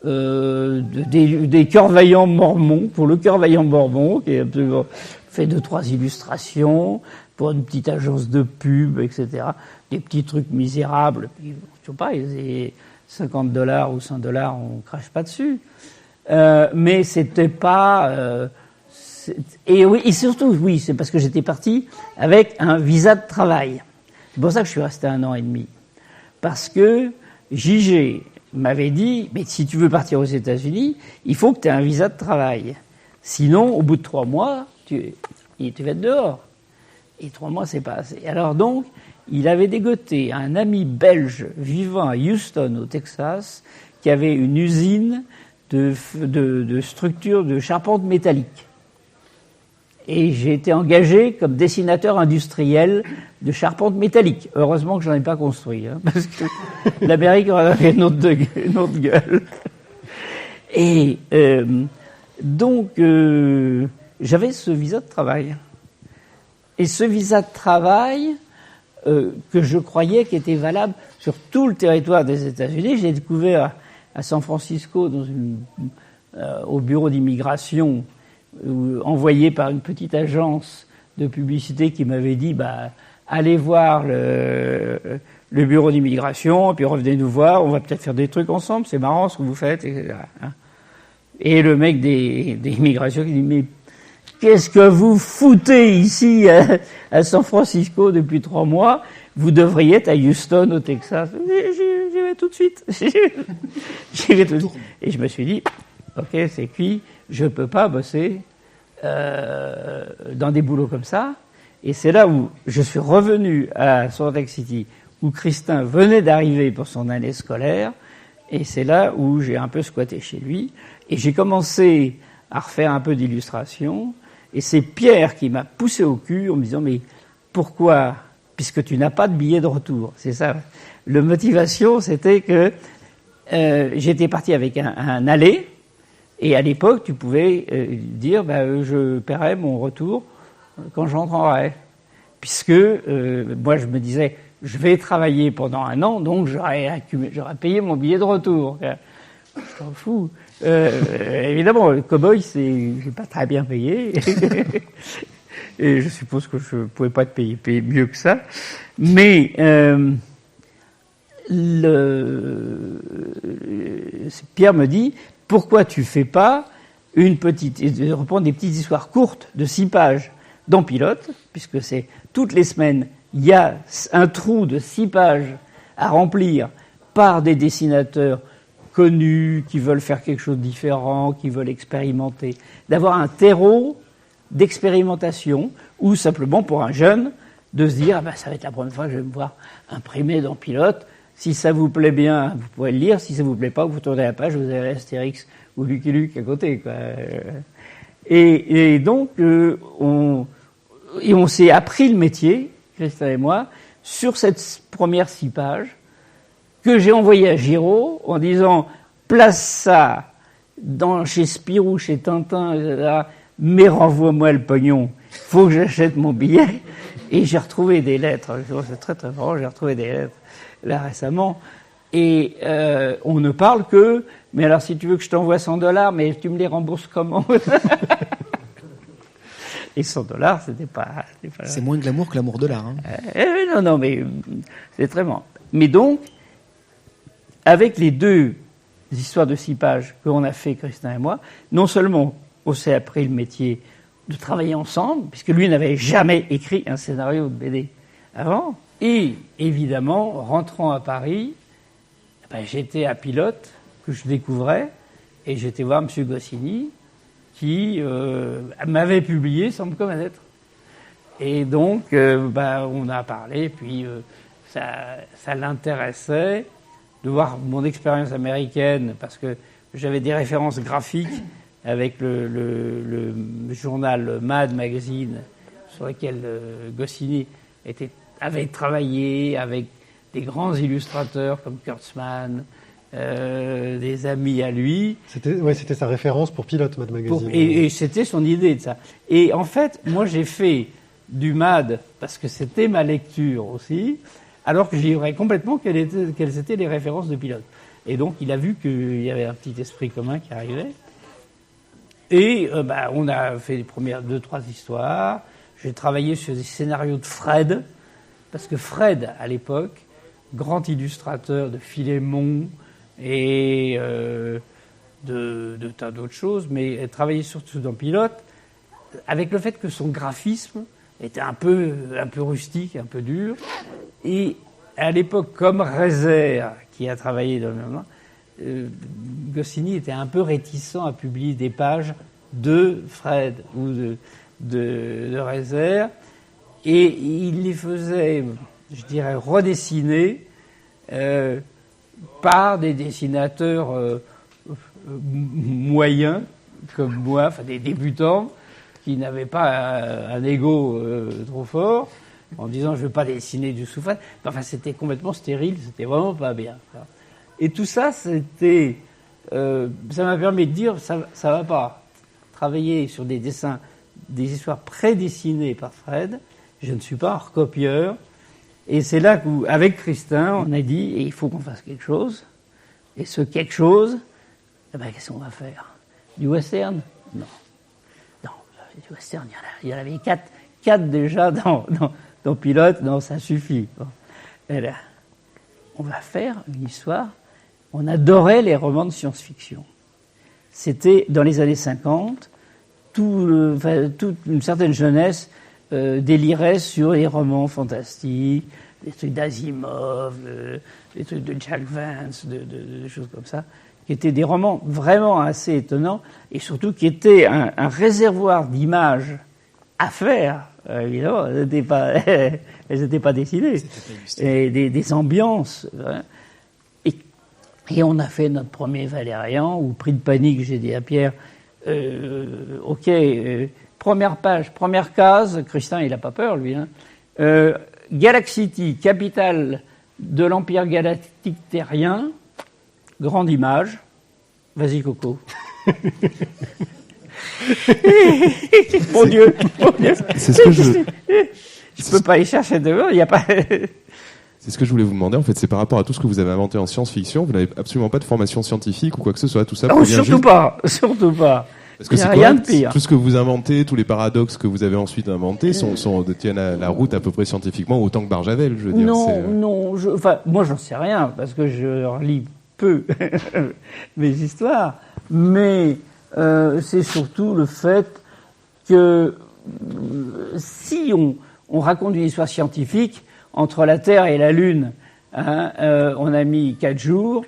des Cœurs Vaillants mormons, pour le Cœur Vaillant mormon, qui est absolument fait 2-3 illustrations, pour une petite agence de pub, etc. Des petits trucs misérables. Puis, je sais pas, $50 ou $100, on crache pas dessus. Mais c'était pas... et oui, et surtout, oui, c'est parce que j'étais parti avec un visa de travail. C'est pour ça que je suis resté 1 an et demi. Parce que JG m'avait dit, mais si tu veux partir aux États-Unis, il faut que tu aies un visa de travail. Sinon, au bout de 3 mois, tu vas être dehors. Et 3 mois, c'est pas assez. Alors donc, il avait dégoté un ami belge vivant à Houston, au Texas, qui avait une usine de structure de charpente métallique. Et j'ai été engagé comme dessinateur industriel de charpente métallique. Heureusement que j'en ai pas construit, parce que l'Amérique aurait une autre gueule. Et donc, j'avais ce visa de travail. Et ce visa de travail, que je croyais qu'il était valable sur tout le territoire des États-Unis, j'ai découvert à San Francisco, au bureau d'immigration, envoyé par une petite agence de publicité qui m'avait dit allez voir le bureau d'immigration, puis revenez nous voir, on va peut-être faire des trucs ensemble, c'est marrant ce que vous faites, etc. Et le mec des immigrations qui dit mais qu'est-ce que vous foutez ici à San Francisco depuis 3 mois? Vous devriez être à Houston, au Texas. J'y vais tout de suite. J'y vais tout de suite. Et je me suis dit, ok, c'est cuit, je peux pas bosser dans des boulots comme ça. Et c'est là où je suis revenu à Salt Lake City, où Christin venait d'arriver pour son année scolaire. Et c'est là où j'ai un peu squatté chez lui. Et j'ai commencé à refaire un peu d'illustration. Et c'est Pierre qui m'a poussé au cul en me disant, mais pourquoi, puisque tu n'as pas de billet de retour? C'est ça. La motivation, c'était que j'étais parti avec un aller. Et à l'époque, tu pouvais dire, je paierai mon retour quand je rentrerai. Puisque moi, je me disais, je vais travailler pendant 1 an, donc j'aurais payé mon billet de retour. Je t'en fous. Évidemment, le cow-boy, j'ai pas très bien payé. Et je suppose que je pouvais pas te payer mieux que ça. Mais Pierre me dit, pourquoi tu fais pas de reprendre des petites histoires courtes de 6 pages dans Pilote, puisque c'est toutes les semaines, il y a un trou de 6 pages à remplir par des dessinateurs connus, qui veulent faire quelque chose de différent, qui veulent expérimenter, d'avoir un terreau d'expérimentation, ou simplement pour un jeune, de se dire, ça va être la première fois que je vais me voir imprimé dans Pilote. Si ça vous plaît bien, vous pourrez le lire. Si ça vous plaît pas, vous tournez la page, vous avez Astérix ou Lucky Luke à côté, quoi. Et donc, on s'est appris le métier, Christin et moi, sur cette première 6 pages, que j'ai envoyé à Giraud en disant place ça chez Spirou, chez Tintin, etc., mais renvoie-moi le pognon, faut que j'achète mon billet. Et j'ai retrouvé des lettres, c'est très très marrant, j'ai retrouvé des lettres là récemment, et on ne parle que, mais alors si tu veux que je t'envoie $100, mais tu me les rembourses comment? Et $100, c'était pas... C'est moins glamour que l'amour dollar. Hein. Non, mais c'est très marrant. Mais donc, avec les 2 histoires de 6 pages qu'on a fait, Christin et moi, non seulement on s'est appris le métier de travailler ensemble, puisque lui n'avait jamais écrit un scénario de BD avant, et évidemment, rentrant à Paris, j'étais à Pilote, que je découvrais, et j'étais voir M. Goscinny, qui m'avait publié sans me connaître. Et donc, on a parlé, puis ça l'intéressait de voir mon expérience américaine, parce que j'avais des références graphiques avec le journal Mad Magazine, sur lequel Goscinny avait travaillé avec des grands illustrateurs comme Kurtzman, des amis à lui. C'était sa référence pour Pilote, Mad Magazine. Et c'était son idée de ça. Et en fait, moi j'ai fait du Mad parce que c'était ma lecture aussi, alors que j'ignorais complètement quelles étaient les références de Pilote. Et donc il a vu qu'il y avait un petit esprit commun qui arrivait. Et on a fait les premières 2-3 histoires. J'ai travaillé sur des scénarios de Fred, parce que Fred, à l'époque, grand illustrateur de Philémon et de tas d'autres choses, mais travaillait surtout dans Pilote, avec le fait que son graphisme était un peu rustique, un peu dur. Et à l'époque, comme Reiser, qui a travaillé dans le moment, Goscinny était un peu réticent à publier des pages de Fred ou de Reiser, et il les faisait, je dirais, redessiner par des dessinateurs moyens, comme moi, enfin des débutants, qui n'avaient pas un ego trop fort, en disant je ne veux pas dessiner du Souffrane. Enfin, c'était complètement stérile, c'était vraiment pas bien. Et tout ça, ça m'a permis de dire ça va pas. Travailler sur des dessins, des histoires prédessinées par Fred, je ne suis pas un recopieur. Et c'est là qu'avec Christin, on a dit il faut qu'on fasse quelque chose. Et ce quelque chose, qu'est-ce qu'on va faire? Du western? Non, du western, il y en avait quatre déjà dans Pilote, non, ça suffit. Bon. Et là, on va faire une histoire. On adorait les romans de science-fiction. C'était dans les années 50, toute une certaine jeunesse délirait sur les romans fantastiques, des trucs d'Asimov, des trucs de Jack Vance, de choses comme ça, qui étaient des romans vraiment assez étonnants, et surtout qui étaient un réservoir d'images à faire. Évidemment, elles n'étaient pas dessinées. Et des ambiances. Hein. Et on a fait notre premier Valérian, où, pris de panique, j'ai dit à Pierre, première page, première case, Christin, il n'a pas peur, lui. Hein. Galaxity, capitale de l'Empire galactique terrien, grande image. Vas-y, Coco. Mon Dieu. C'est ce que je peux pas aller chercher dehors, il n'y a pas... C'est ce que je voulais vous demander, en fait, c'est par rapport à tout ce que vous avez inventé en science-fiction, vous n'avez absolument pas de formation scientifique ou quoi que ce soit, tout ça. Non, surtout pas. Parce que c'est rien de pire. Tout ce que vous inventez, tous les paradoxes que vous avez ensuite inventés tiennent à la route à peu près scientifiquement autant que Barjavel, je veux dire. Non, moi j'en sais rien, parce que je relis peu mes histoires, mais c'est surtout le fait que si on raconte une histoire scientifique, entre la Terre et la Lune, on a mis 4 jours.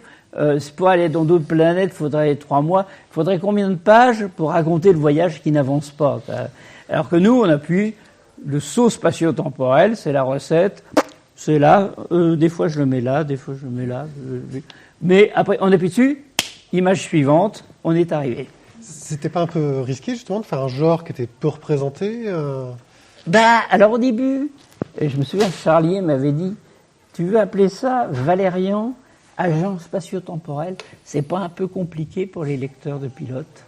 Pour aller dans d'autres planètes, il faudrait 3 mois. Il faudrait combien de pages pour raconter le voyage qui n'avance pas? Alors que nous, on appuie le saut spatio-temporel, c'est la recette. C'est là, des fois je le mets là, des fois je le mets là. Mais après, on appuie dessus, image suivante, on est arrivé. C'était pas un peu risqué, justement, de faire un genre qui était peu représenté Alors au début, je me souviens que Charlier m'avait dit, tu veux appeler ça Valérian, agent spatio-temporel? C'est pas un peu compliqué pour les lecteurs de Pilote?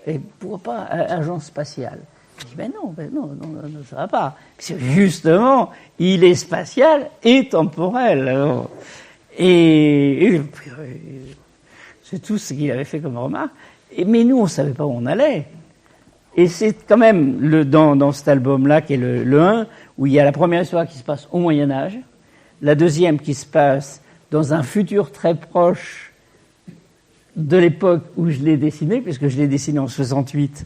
Et pourquoi pas agent spatial? Je dis, non, ça va pas. Parce que justement, il est spatial et temporel. Alors. Et c'est tout ce qu'il avait fait comme remarque. Mais nous, on savait pas où on allait. Et c'est quand même dans cet album-là, qui est le 1, où il y a la première histoire qui se passe au Moyen-Âge, la deuxième qui se passe dans un futur très proche de l'époque où je l'ai dessiné, puisque je l'ai dessiné en 68,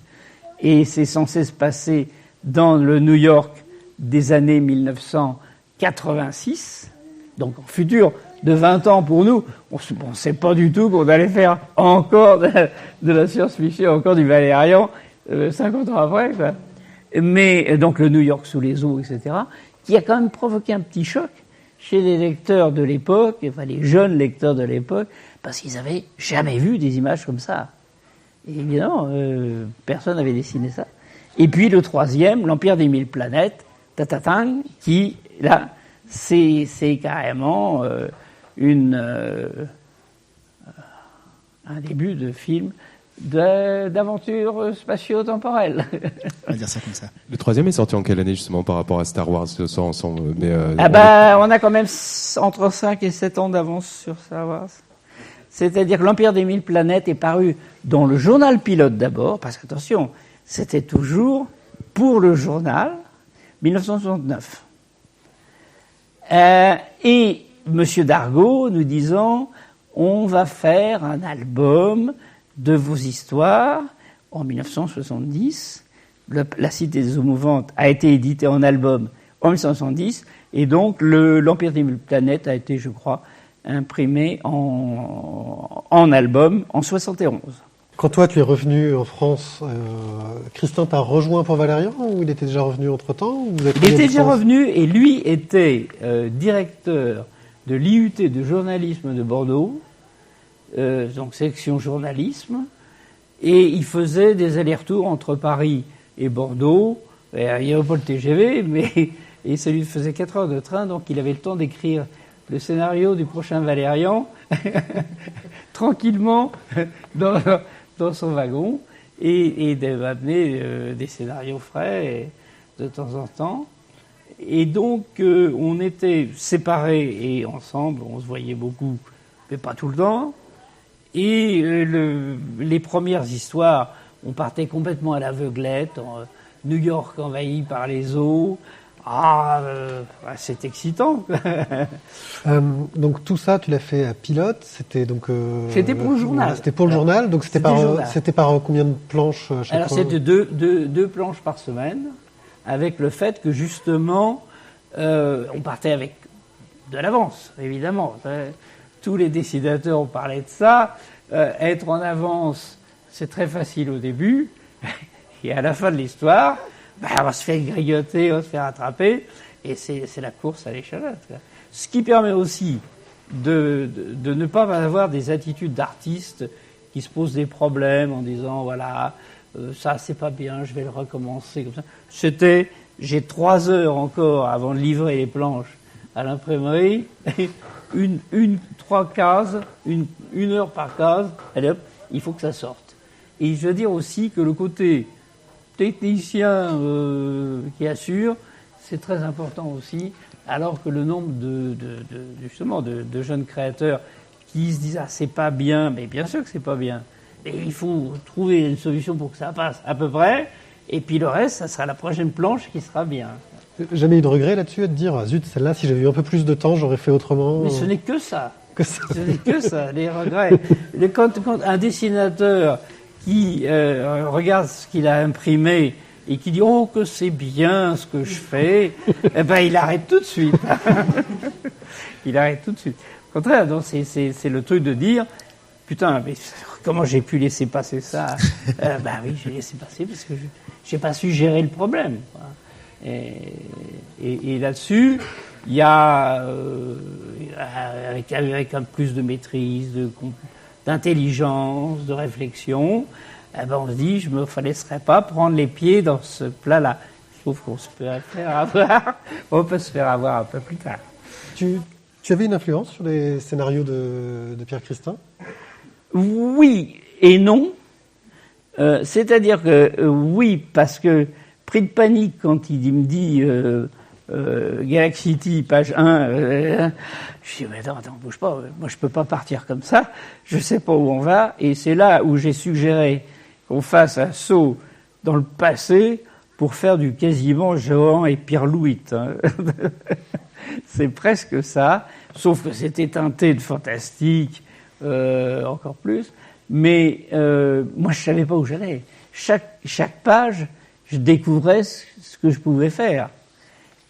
et c'est censé se passer dans le New York des années 1986, donc en futur de 20 ans pour nous. On ne pensait pas du tout qu'on allait faire encore de la science-fiction, encore du Valérian, 50 ans après, quoi. mais donc le New York sous les eaux, etc., qui a quand même provoqué un petit choc chez les lecteurs de l'époque, enfin les jeunes lecteurs de l'époque, parce qu'ils n'avaient jamais vu des images comme ça. Et évidemment, personne n'avait dessiné ça. Et puis le troisième, l'Empire des 1000 planètes, tatatang, qui, là, c'est carrément un début de film d'aventure spatio-temporelle. On va dire ça comme ça. Le troisième est sorti en quelle année, justement, par rapport à Star Wars, ensemble, mais, on a quand même entre 5 et 7 ans d'avance sur Star Wars. C'est-à-dire que l'Empire des 1000 planètes est paru dans le journal pilote d'abord, parce que, attention, c'était toujours pour le journal, 1969. Et M. Dargaud nous disant, on va faire un album de vos histoires en 1970. La Cité des eaux mouvantes a été éditée en album en 1970, et donc l'Empire des 1000 planètes a été, je crois, imprimé en album en 71. Quand toi tu es revenu en France, Christin t'a rejoint pour Valérian, ou il était déjà revenu entre-temps? Il était déjà revenu, et lui était directeur de l'IUT de journalisme de Bordeaux, donc section journalisme, et il faisait des allers-retours entre Paris et Bordeaux. Il n'y avait pas le TGV, et ça lui faisait 4 heures de train, donc il avait le temps d'écrire le scénario du prochain Valérian tranquillement dans son wagon, et d'amener des scénarios frais de temps en temps. Et donc on était séparés et ensemble, on se voyait beaucoup, mais pas tout le temps. Et les premières histoires, on partait complètement à l'aveuglette, New York envahi par les eaux. C'est excitant. Donc tout ça, tu l'as fait à pilote. C'était donc. C'était pour le journal. C'était pour le journal. Donc c'était par combien de planches à chaque fois? C'était deux planches par semaine, avec le fait que justement, on partait avec de l'avance, évidemment. Tous les dessinateurs ont parlé de ça. Être en avance, c'est très facile au début, et à la fin de l'histoire, on va se faire grignoter, on va se faire attraper, et c'est la course à l'échalote. Ce qui permet aussi de ne pas avoir des attitudes d'artistes qui se posent des problèmes en disant voilà, ça c'est pas bien, je vais le recommencer comme ça. J'ai 3 heures encore avant de livrer les planches à l'imprimerie, trois cases, une heure par case, allez hop, il faut que ça sorte. Et je veux dire aussi que le côté technicien qui assure, c'est très important aussi, alors que le nombre justement de jeunes créateurs qui se disent c'est pas bien, mais bien sûr que c'est pas bien, et il faut trouver une solution pour que ça passe à peu près, et puis le reste, ça sera la prochaine planche qui sera bien. Jamais eu de regret là-dessus, à te dire zut, celle-là, si j'avais eu un peu plus de temps, j'aurais fait autrement? Mais ce n'est que ça. Ce n'est que ça, les regrets. Quand un dessinateur qui regarde ce qu'il a imprimé et qui dit oh que c'est bien ce que je fais, il arrête tout de suite. Il arrête tout de suite. Au contraire, c'est le truc de dire putain, mais comment j'ai pu laisser passer ça? Oui, j'ai laissé passer parce que j'ai pas su gérer le problème. Et là-dessus, il y a avec un plus de maîtrise, d'intelligence, de réflexion, on se dit, je me laisserais pas prendre les pieds dans ce plat-là. Je trouve qu'on se peut faire avoir, on peut se faire avoir un peu plus tard. Tu avais une influence sur les scénarios de Pierre Christin? Oui et non. C'est-à-dire que oui, parce que pris de panique quand il me dit Galaxy City, page 1, je dis mais attends, bouge pas, moi je peux pas partir comme ça, je sais pas où on va, et c'est là où j'ai suggéré qu'on fasse un saut dans le passé pour faire du quasiment Johan et Pierre-Louis. C'est presque ça, sauf que c'était teinté de fantastique, encore plus, mais moi je savais pas où j'allais. Chaque page, je découvrais ce que je pouvais faire.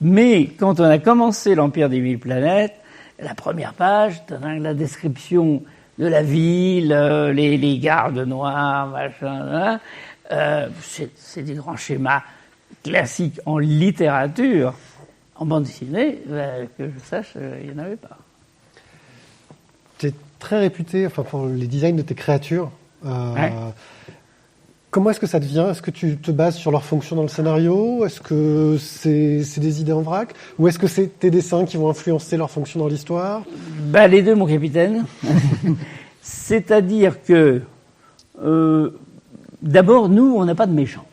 Mais quand on a commencé l'Empire des 1000 planètes, la première page, la description de la ville, les gardes noirs, machin, c'est des grands schémas classique en littérature, en bande dessinée, que je sache, il n'y en avait pas. Tu es très réputé pour les designs de tes créatures. Ouais. Comment est-ce que ça te vient? Est-ce que tu te bases sur leur fonction dans le scénario? Est-ce que c'est des idées en vrac? Ou est-ce que c'est tes dessins qui vont influencer leur fonction dans l'histoire? Les deux, mon capitaine. C'est-à-dire que, d'abord, nous, on n'a pas de méchants.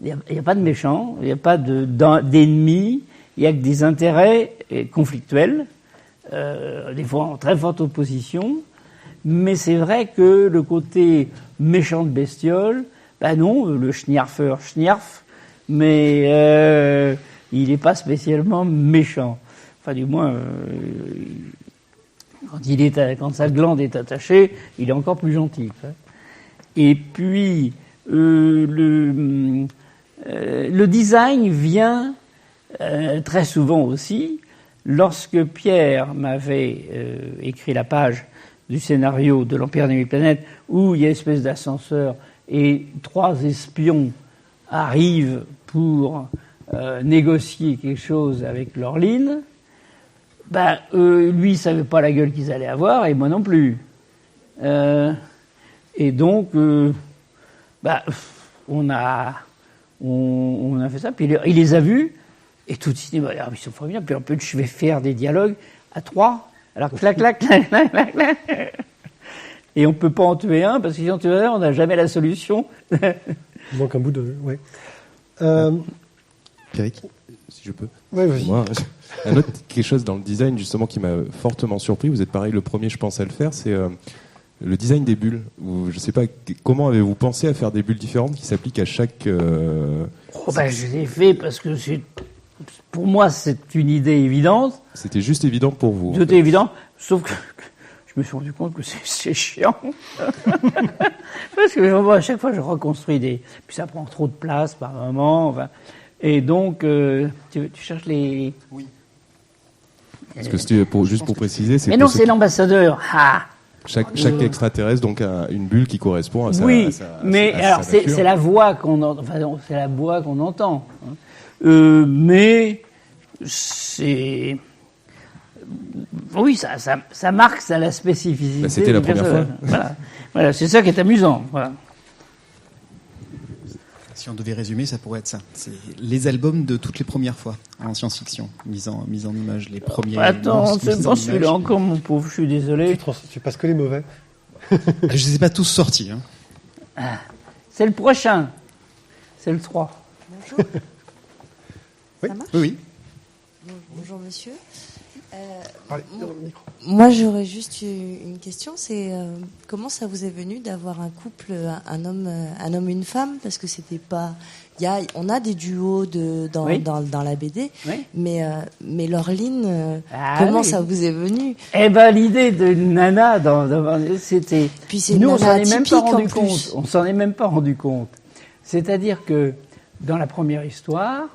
Il n'y a pas de méchants, il n'y a pas d'ennemis, il n'y a que des intérêts conflictuels, des fois en très forte opposition. Mais c'est vrai que le côté méchant de bestiole, non, le Schniarfer Schniarf, mais il n'est pas spécialement méchant. Enfin, du moins, quand sa glande est attachée, il est encore plus gentil. Et puis, le design vient très souvent aussi, lorsque Pierre m'avait écrit la page du scénario de l'Empire des Mille Planètes, où il y a une espèce d'ascenseur et 3 espions arrivent pour négocier quelque chose avec Laureline, lui, il savait pas la gueule qu'ils allaient avoir, et moi non plus. Et donc, on a fait ça, puis il les a vus, et tout de suite, ils sont formidables, puis en plus, je vais faire des dialogues à 3. Alors, clac, clac, clac, clac, clac, clac. Et on ne peut pas en tuer un, parce que si on tue un, on n'a jamais la solution. Il manque un bout de... Ouais. Pierrick, si je peux. Ouais, vas-y. Moi, un autre quelque chose dans le design, justement, qui m'a fortement surpris, vous êtes pareil, le premier, je pense, à le faire, c'est le design des bulles. Je ne sais pas, comment avez-vous pensé à faire des bulles différentes qui s'appliquent à chaque... Je l'ai fait parce que pour moi, c'est une idée évidente. C'était juste évident pour vous. C'était évident, sauf que je me suis rendu compte que c'est chiant. Parce que à chaque fois, je reconstruis puis ça prend trop de place par moment. Et donc, tu cherches les... Oui. Parce que c'était juste pour préciser... Mais non, c'est l'ambassadeur. Chaque extraterrestre donc a une bulle qui correspond à sa... Oui, mais alors c'est la voix qu'on entend. Enfin, c'est la voix qu'on entend. Mais c'est... Oui, ça marque la spécificité. C'était la première fois. Voilà, c'est ça qui est amusant. Voilà. Si on devait résumer, ça pourrait être ça. C'est les albums de toutes les premières fois en science-fiction, mise en image, les premiers. Attends, c'est pas celui-là encore, mon pauvre, je suis désolé. Tu passes que les mauvais. Je ne les ai pas tous sortis. C'est le prochain. C'est le 3. Bonjour. Oui. Ça marche ? Oui. Bonjour monsieur. Allez, dans le micro. Moi j'aurais juste une question, c'est comment ça vous est venu d'avoir un couple, un homme, une femme, parce que c'était pas, on a des duos dans la BD, oui. mais Laureline, comment ça vous est venu? L'idée de Nana c'était. Puis c'est nous, on s'en est même pas rendu compte. C'est-à-dire que dans la première histoire.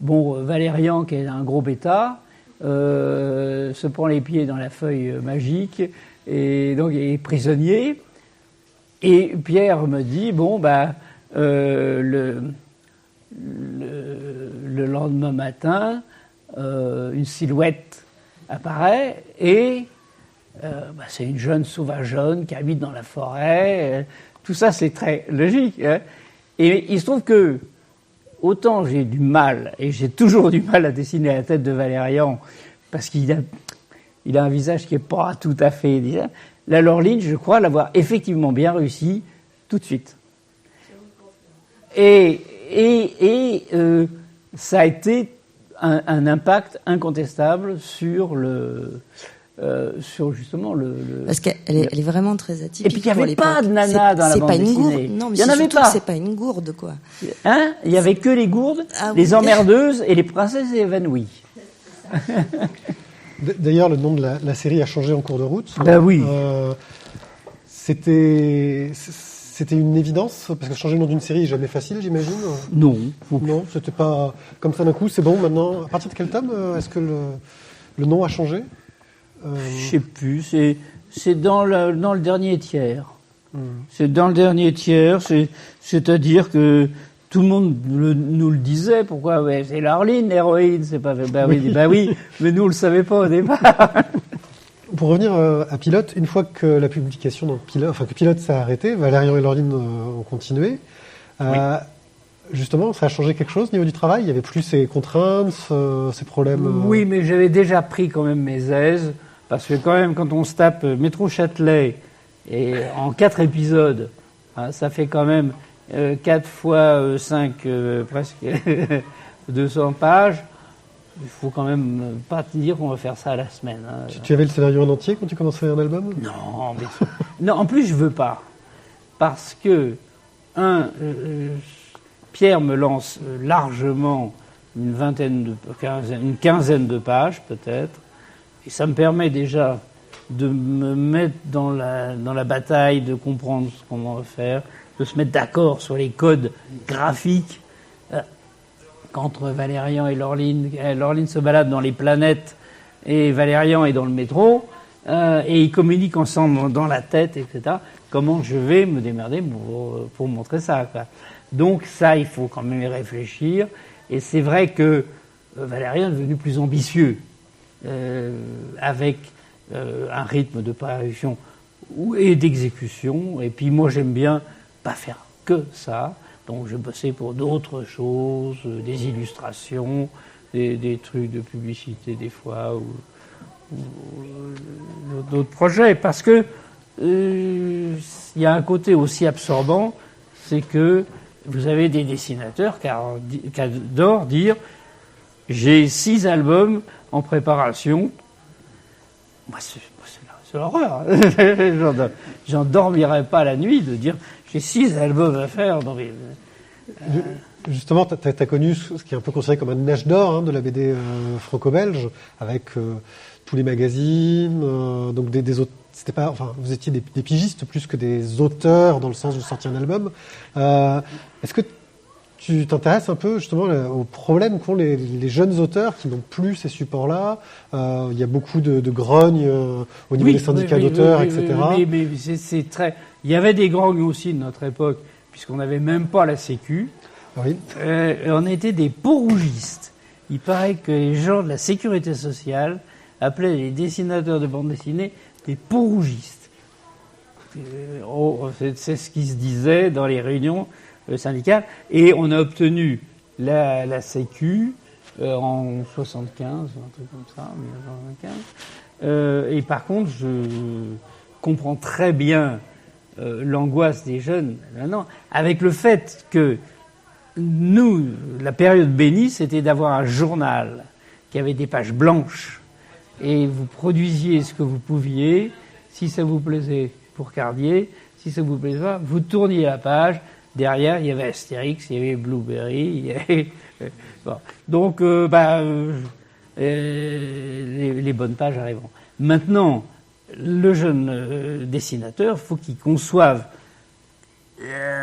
Valérian, qui est un gros bêta, se prend les pieds dans la feuille magique et donc il est prisonnier. Et Pierre me dit le lendemain matin, une silhouette apparaît et c'est une jeune sauvageonne qui habite dans la forêt. Tout ça, c'est très logique. Hein. Et il se trouve que autant j'ai du mal, et j'ai toujours du mal à dessiner la tête de Valérian, parce qu'il a un visage qui n'est pas tout à fait... La Laureline, je crois l'avoir effectivement bien réussi tout de suite. Et ça a été un impact incontestable sur justement le... Parce qu'elle est vraiment très atypique. Et puis il n'y avait pas de nana dans la bande dessinée. Non, mais il y en avait pas. C'est pas une gourde, quoi. Hein? Il n'y avait que les gourdes, oui. Les emmerdeuses et les princesses évanouies. D'ailleurs, le nom de la série a changé en cours de route. Oui. C'était une évidence, parce que changer le nom d'une série est jamais facile, j'imagine. Non. Non, c'était pas comme ça d'un coup. C'est bon, maintenant. À partir de quel tome est-ce que le nom a changé? Je sais plus. C'est dans le dernier tiers. C'est dans le dernier tiers, c'est-à-dire que tout le monde nous le disait. Pourquoi? Ouais, c'est l'Arline, l'héroïne, c'est pas... Bah oui, mais nous on le savait pas au départ. Pour revenir à Pilote, une fois que la publication dans que Pilote s'est arrêté, Valérian et Laureline ont continué. Justement, ça a changé quelque chose au niveau du travail? Il y avait plus ces contraintes, ces problèmes? Oui, mais j'avais déjà pris quand même mes aises, parce que quand même, quand on se tape Métro Châtelet, et en 4 épisodes, hein, ça fait quand même 4 fois 5, presque 200 pages. Il faut quand même pas te dire qu'on va faire ça à la semaine. Hein. Tu avais le scénario en entier quand tu commençais un album? Non, mais non, en plus je veux pas, parce que Pierre me lance largement une quinzaine de pages peut-être, et ça me permet déjà de me mettre dans la bataille, de comprendre ce qu'on va faire, de se mettre d'accord sur les codes graphiques. Quand Valérian et Laureline se baladent dans les planètes et Valérian est dans le métro, et ils communiquent ensemble dans la tête, etc. Comment je vais me démerder pour montrer ça, quoi. Donc ça, il faut quand même y réfléchir. Et c'est vrai que Valérian est devenu plus ambitieux, avec un rythme de parution et d'exécution. Et puis moi, j'aime bien pas faire que ça. Donc je bossais pour d'autres choses, des illustrations, des trucs de publicité des fois, ou d'autres projets. Parce que il y a un côté aussi absorbant, c'est que vous avez des dessinateurs qui adorent dire « j'ai 6 albums en préparation ». Moi, c'est l'horreur. J'en dormirais pas la nuit de dire « j'ai 6 albums à faire ». Justement, tu as connu ce qui est un peu considéré comme un âge d'or de la BD franco-belge, avec tous les magazines, donc des autres. C'était pas, enfin, vous étiez des pigistes plus que des auteurs dans le sens où vous sortiez un album. Est-ce que tu t'intéresses un peu justement aux problèmes qu'ont les jeunes auteurs qui n'ont plus ces supports-là? Il y a beaucoup de grognes au niveau des syndicats d'auteurs, etc. Mais c'est très. Il y avait des grognes aussi de notre époque, puisqu'on n'avait même pas la Sécu. Oui. On était des peaux-rougistes. Il paraît que les gens de la Sécurité sociale appelaient les dessinateurs de bande dessinée des peaux-rougistes. C'est ce qui se disait dans les réunions syndicales. Et on a obtenu la Sécu en 75, un truc comme ça, 1975. Et par contre, je comprends très bien l'angoisse des jeunes maintenant, avec le fait que nous, la période bénie, c'était d'avoir un journal qui avait des pages blanches et vous produisiez ce que vous pouviez. Si ça vous plaisait pour Cardier, si ça vous plaisait pas, vous tourniez la page. Derrière, il y avait Astérix, il y avait Blueberry, il y avait... Bon. Donc, les bonnes pages arriveront. Maintenant, le jeune dessinateur, il faut qu'il conçoive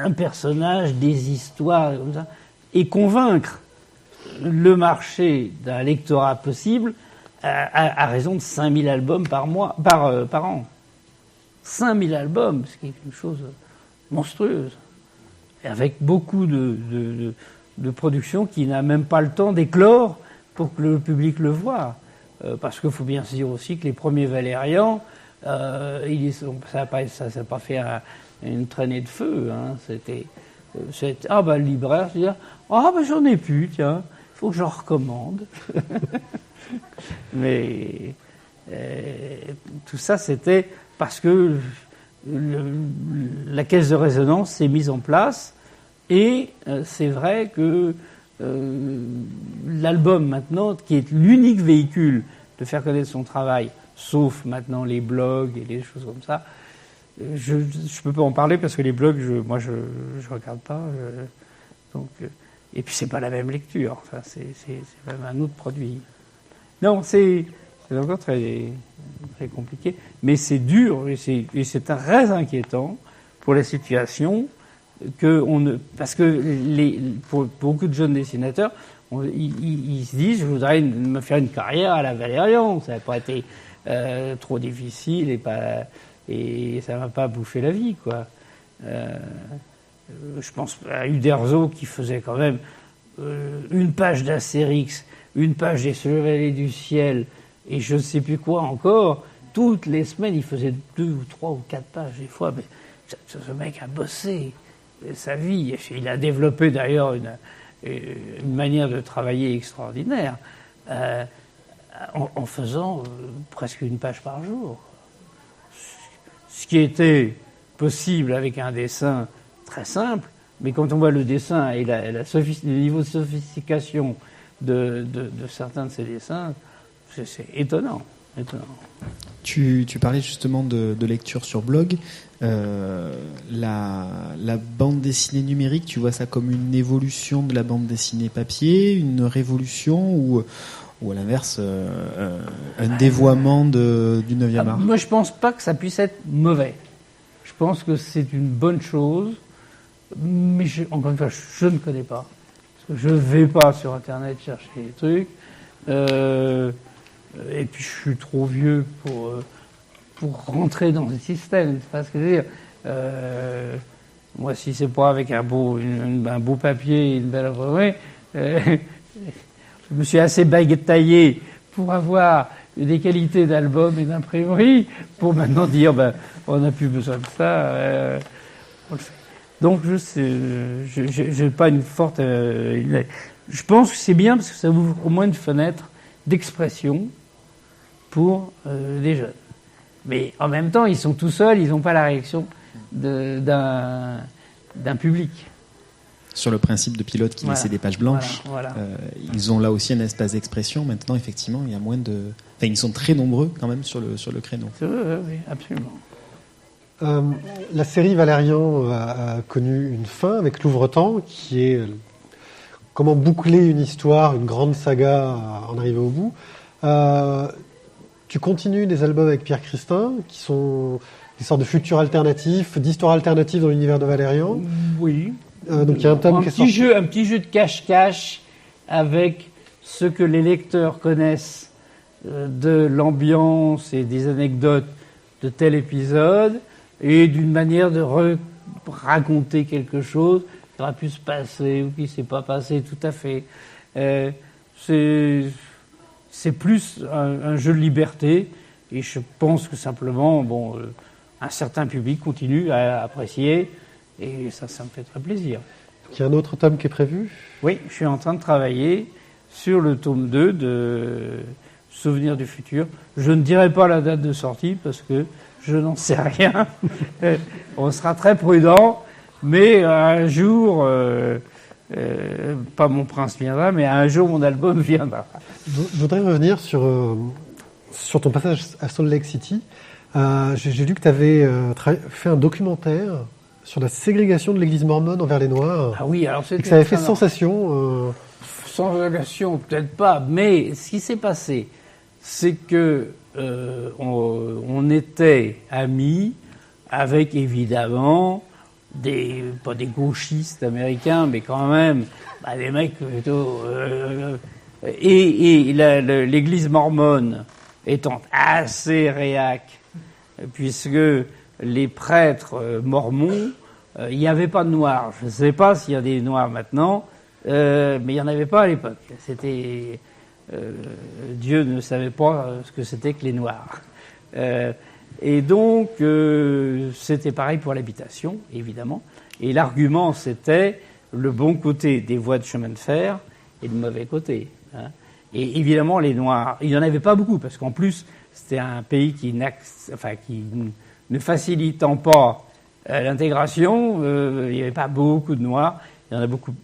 un personnage, des histoires, comme ça, et convaincre le marché d'un lectorat possible à raison de 5000 albums par an. 5000 albums, ce qui est une chose monstrueuse. Et avec beaucoup de production qui n'a même pas le temps d'éclore pour que le public le voie. Parce qu'il faut bien se dire aussi que les premiers Valérian, ça n'a pas fait une traînée de feu. Hein. Le libraire se dit j'en ai plus, tiens, il faut que j'en recommande. Mais tout ça, c'était parce que la caisse de résonance s'est mise en place et c'est vrai que l'album maintenant, qui est l'unique véhicule de faire connaître son travail, sauf maintenant les blogs et les choses comme ça, je peux pas en parler parce que les blogs, je regarde pas. Et puis c'est pas la même lecture. Enfin, c'est même un autre produit. Non, c'est encore très très compliqué, mais c'est dur et c'est très inquiétant pour la situation parce que pour beaucoup de jeunes dessinateurs, ils se disent je voudrais me faire une carrière à la Valérian, ça n'a pas été trop difficile et ça m'a pas bouffé la vie, quoi. Je pense à Uderzo qui faisait quand même une page d'Astérix, une page des Chevaliers du Ciel et je ne sais plus quoi encore. Toutes les semaines, il faisait 2 ou 3 ou 4 pages des fois. Mais ce mec a bossé sa vie. Il a développé d'ailleurs une manière de travailler extraordinaire en faisant presque une page par jour. Ce qui était possible avec un dessin très simple, mais quand on voit le dessin et le niveau de sophistication de certains de ces dessins, c'est étonnant. Tu parlais justement de lecture sur blog. La bande dessinée numérique, tu vois ça comme une évolution de la bande dessinée papier, une révolution ou à l'inverse un dévoiement du 9e art? Moi, je pense pas que ça puisse être mauvais. Je pense que c'est une bonne chose, mais encore une fois, je ne connais pas. Parce que je ne vais pas sur Internet chercher des trucs. Et puis je suis trop vieux pour rentrer dans le système. C'est pas ce que je veux dire. Moi, si c'est pas avec un beau papier et une belle imprimerie, je me suis assez taillé pour avoir des qualités d'album et d'imprimerie pour maintenant dire on n'a plus besoin de ça. On le fait. Donc je n'ai pas une forte. Je pense que c'est bien parce que ça ouvre au moins une fenêtre d'expression pour les jeunes. Mais en même temps, ils sont tout seuls, ils n'ont pas la réaction d'un public. Sur le principe de Pilote qui laissait des pages blanches, voilà. Ils ont là aussi un espace d'expression. Maintenant, effectivement, il y a moins de... Enfin, ils sont très nombreux quand même sur le créneau. Oui, absolument. La série Valérian a connu une fin avec Louvre-Temps, qui est comment boucler une histoire, une grande saga, en arriver au bout. Tu continues des albums avec Pierre Christin, qui sont des sortes de futurs alternatifs, d'histoires alternatives dans l'univers de Valérian. Oui. Donc il y a un tome qui est sorti. Un petit jeu de cache-cache avec ce que les lecteurs connaissent de l'ambiance et des anecdotes de tel épisode, et d'une manière de raconter quelque chose qui aurait pu se passer ou qui ne s'est pas passé tout à fait. C'est plus un jeu de liberté, et je pense que simplement, un certain public continue à apprécier, et ça me fait très plaisir. Il y a un autre tome qui est prévu ? Oui, je suis en train de travailler sur le tome 2 de Souvenirs du futur. Je ne dirai pas la date de sortie parce que je n'en sais rien. On sera très prudent, mais un jour, pas mon prince viendra, mais un jour mon album viendra. Je voudrais revenir sur ton passage à Salt Lake City. J'ai lu que tu avais fait un documentaire sur la ségrégation de l'église mormone envers les Noirs. Ah oui, alors c'était... Et que ça avait fait sensation. Sensation, peut-être pas, mais ce qui s'est passé, c'est que on était amis avec évidemment pas des gauchistes américains, mais quand même des mecs plutôt... Et l'église mormone étant assez réac, puisque les prêtres mormons, il n'y avait pas de noirs. Je ne sais pas s'il y a des noirs maintenant, mais il n'y en avait pas à l'époque. C'était... Dieu ne savait pas ce que c'était que les noirs. Et donc, c'était pareil pour l'habitation, évidemment. Et l'argument, c'était le bon côté des voies de chemin de fer et le mauvais côté. Hein. Et évidemment, les Noirs, il n'y en avait pas beaucoup, parce qu'en plus, c'était un pays qui ne facilitant pas l'intégration, il n'y avait pas beaucoup de Noirs. Il y en a beaucoup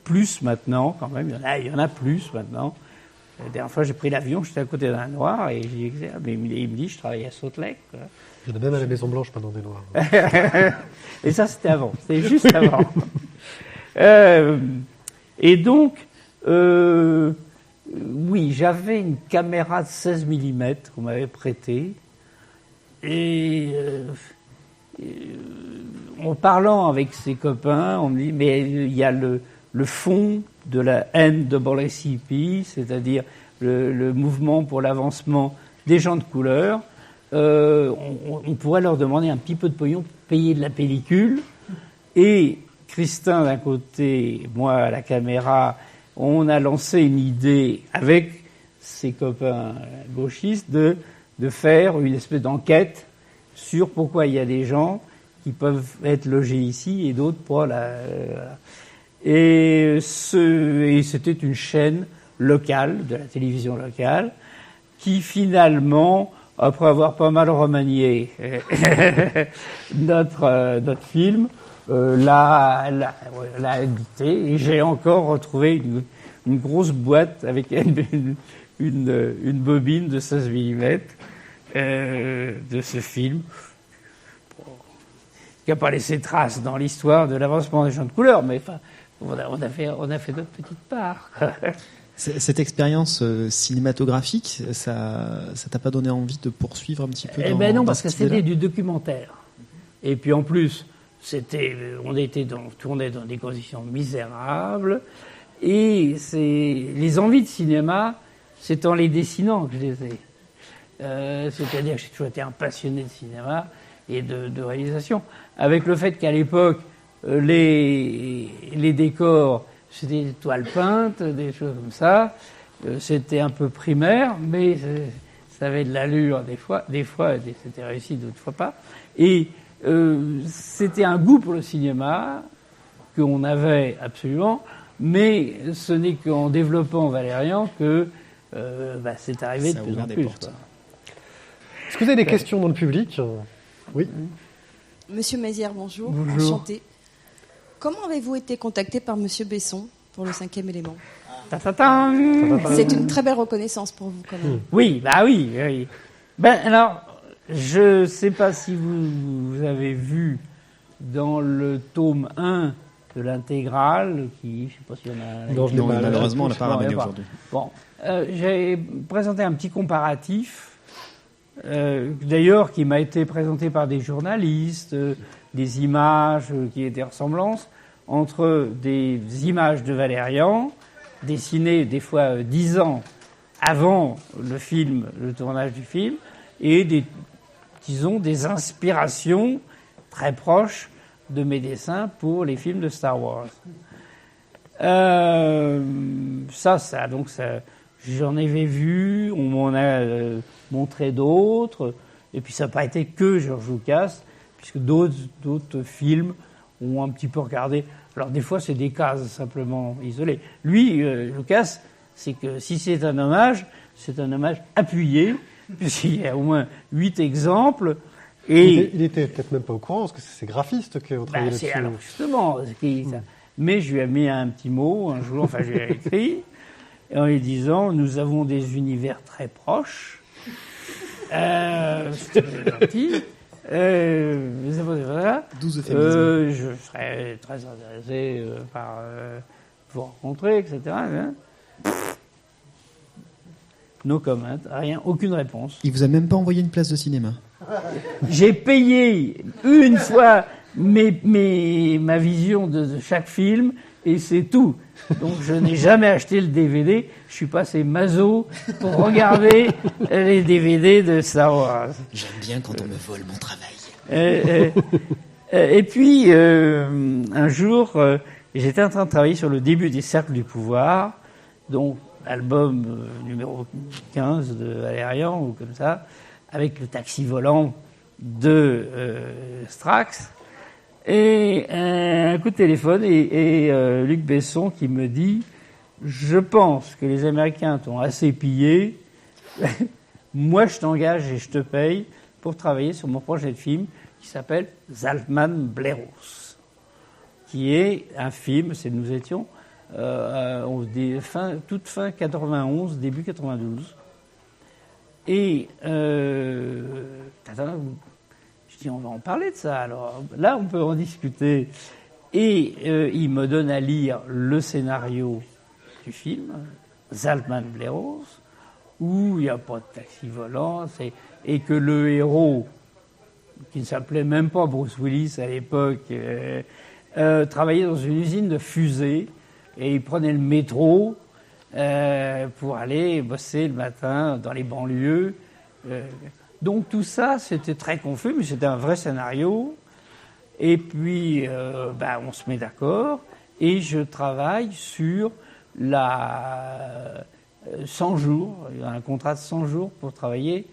plus maintenant, quand même. Il y en a plus maintenant. La dernière fois, j'ai pris l'avion, j'étais à côté d'un Noir, et il me dit, je travaille à Salt Lake. Il y en a même à la Maison Blanche, pendant des Noirs. Et ça, c'était avant. C'était juste avant. Et donc, oui, j'avais une caméra de 16 mm qu'on m'avait prêtée. Et en parlant avec ses copains, on me dit, mais il y a le fond de la NAACP, c'est-à-dire le mouvement pour l'avancement des gens de couleur. On pourrait leur demander un petit peu de pognon pour payer de la pellicule Et Christin d'un côté, moi à la caméra, on a lancé une idée avec ses copains gauchistes de faire une espèce d'enquête sur pourquoi il y a des gens qui peuvent être logés ici et d'autres pas là. Et c'était une chaîne locale, de la télévision locale, qui finalement, après avoir pas mal remanié notre film, l'a édité. Et j'ai encore retrouvé une grosse boîte avec une bobine de 16 mm de ce film, qui n'a pas laissé trace dans l'histoire de l'avancement des gens de couleur, mais enfin, on a fait notre petite part. Cette expérience cinématographique, ça t'a pas donné envie de poursuivre un petit peu non, parce que c'était du documentaire. Et puis en plus, on tournait dans des conditions misérables, et les envies de cinéma, c'est en les dessinant que je les ai. C'est-à-dire que j'ai toujours été un passionné de cinéma et de réalisation. Avec le fait qu'à l'époque, les décors, c'était des toiles peintes, des choses comme ça. C'était un peu primaire, mais ça avait de l'allure des fois c'était réussi, d'autres fois pas. Et c'était un goût pour le cinéma qu'on avait absolument, mais ce n'est qu'en développant Valérian que c'est arrivé de plus en plus. Est-ce que vous avez des questions dans le public ? Oui. Monsieur Mézières, bonjour. Enchanté. Comment avez-vous été contacté par Monsieur Besson pour le 5e élément ? C'est une très belle reconnaissance pour vous, quand même. Oui, oui. Alors, je ne sais pas si vous avez vu dans le tome 1 de l'intégrale, je ne sais pas s'il y en a... Non, malheureusement, on l'a pas ramené aujourd'hui. Bon, j'ai présenté un petit comparatif, d'ailleurs, qui m'a été présenté par des journalistes, des images qui étaient ressemblances entre des images de Valérian, dessinées des fois 10 ans avant le tournage du film, et des inspirations très proches de mes dessins pour les films de Star Wars. Donc j'en avais vu, on m'en a montré d'autres, et puis ça n'a pas été que George Lucas, puisque d'autres films ont un petit peu regardé. Alors des fois c'est des cases simplement isolées. Lui, Lucas, c'est que si c'est un hommage appuyé, puisqu'il y a au moins 8 exemples. Et il était peut-être même pas au courant, parce que c'est ses graphistes qui ont travaillé là-dessus. Alors justement, mais je lui ai mis un petit mot un jour, je lui ai écrit, en lui disant, nous avons des univers très proches. C'était gentil. Je serais très intéressé par vous rencontrer, etc. No comment, rien, aucune réponse. Il vous a même pas envoyé une place de cinéma. J'ai payé une fois ma vision de chaque film, et c'est tout. Donc je n'ai jamais acheté le DVD. Je suis passé maso pour regarder les DVD de Star Wars. J'aime bien quand on me vole mon travail. Et puis un jour, j'étais en train de travailler sur le début des Cercles du pouvoir, donc album numéro 15 de Valérian ou comme ça, avec le taxi volant de Strax. Et un coup de téléphone et Luc Besson qui me dit « Je pense que les Américains t'ont assez pillé. Moi, je t'engage et je te paye pour travailler sur mon projet de film qui s'appelle Zaltman Bleros, qui est un film, nous étions toute fin 91, début 92. Et je dis, on va en parler de ça. Alors là, on peut en discuter. Et il me donne à lire le scénario du film, Zaltman Bleros, où il n'y a pas de taxi volant, et que le héros, qui ne s'appelait même pas Bruce Willis à l'époque, travaillait dans une usine de fusées, et il prenait le métro pour aller bosser le matin dans les banlieues. Donc tout ça, c'était très confus, mais c'était un vrai scénario. Et puis, on se met d'accord et je travaille sur 100 jours, un contrat de 100 jours pour travailler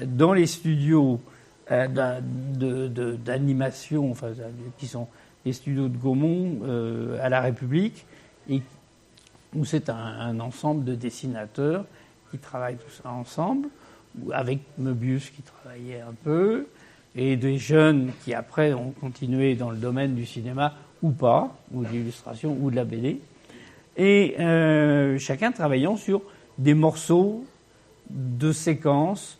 dans les studios d'animation, qui sont les studios de Gaumont à la République, et où c'est un ensemble de dessinateurs qui travaillent tous ensemble, avec Möbius qui travaillait un peu, et des jeunes qui après ont continué dans le domaine du cinéma ou pas, ou de l'illustration ou de la BD, et chacun travaillant sur des morceaux de séquences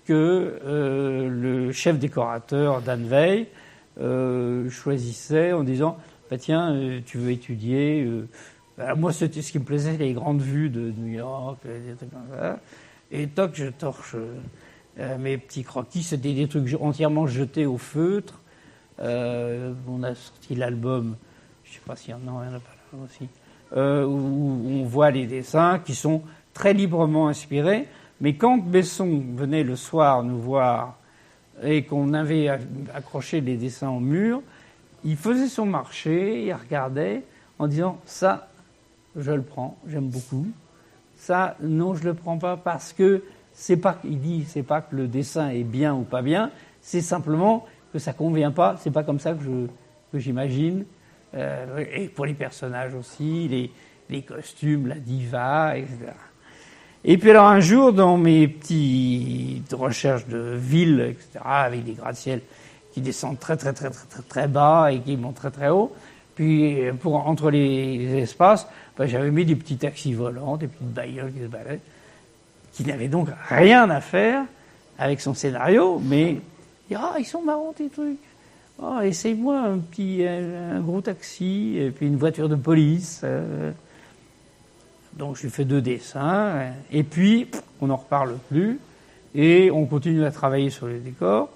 que le chef décorateur Dan Weil choisissait en disant tiens, tu veux étudier moi c'était ce qui me plaisait, les grandes vues de New York, des trucs comme ça, et toc, je torche mes petits croquis, c'était des trucs entièrement jetés au feutre. On a sorti l'album, je ne sais pas s'il y en a pas là aussi, où on voit les dessins qui sont très librement inspirés. Mais quand Besson venait le soir nous voir et qu'on avait accroché les dessins au mur, il faisait son marché, il regardait en disant « ça, je le prends, j'aime beaucoup. Ça, non, je le prends pas parce que c'est pas que le dessin est bien ou pas bien, c'est simplement que ça convient pas, c'est pas comme ça que j'imagine. Et pour les personnages aussi, les costumes, la diva, etc. Et puis alors un jour, dans mes petites recherches de villes, etc., avec des gratte-ciel qui descendent très très très très très très bas et qui montent très très haut, puis entre les espaces, j'avais mis des petits taxis volants, des petites bagnoles qui se baladaient, qui n'avaient donc rien à faire avec son scénario, mais ils sont marrants tes trucs. Oh, essaye-moi un gros taxi et puis une voiture de police. Donc je lui fais 2 dessins et puis on n'en reparle plus et on continue à travailler sur les décors.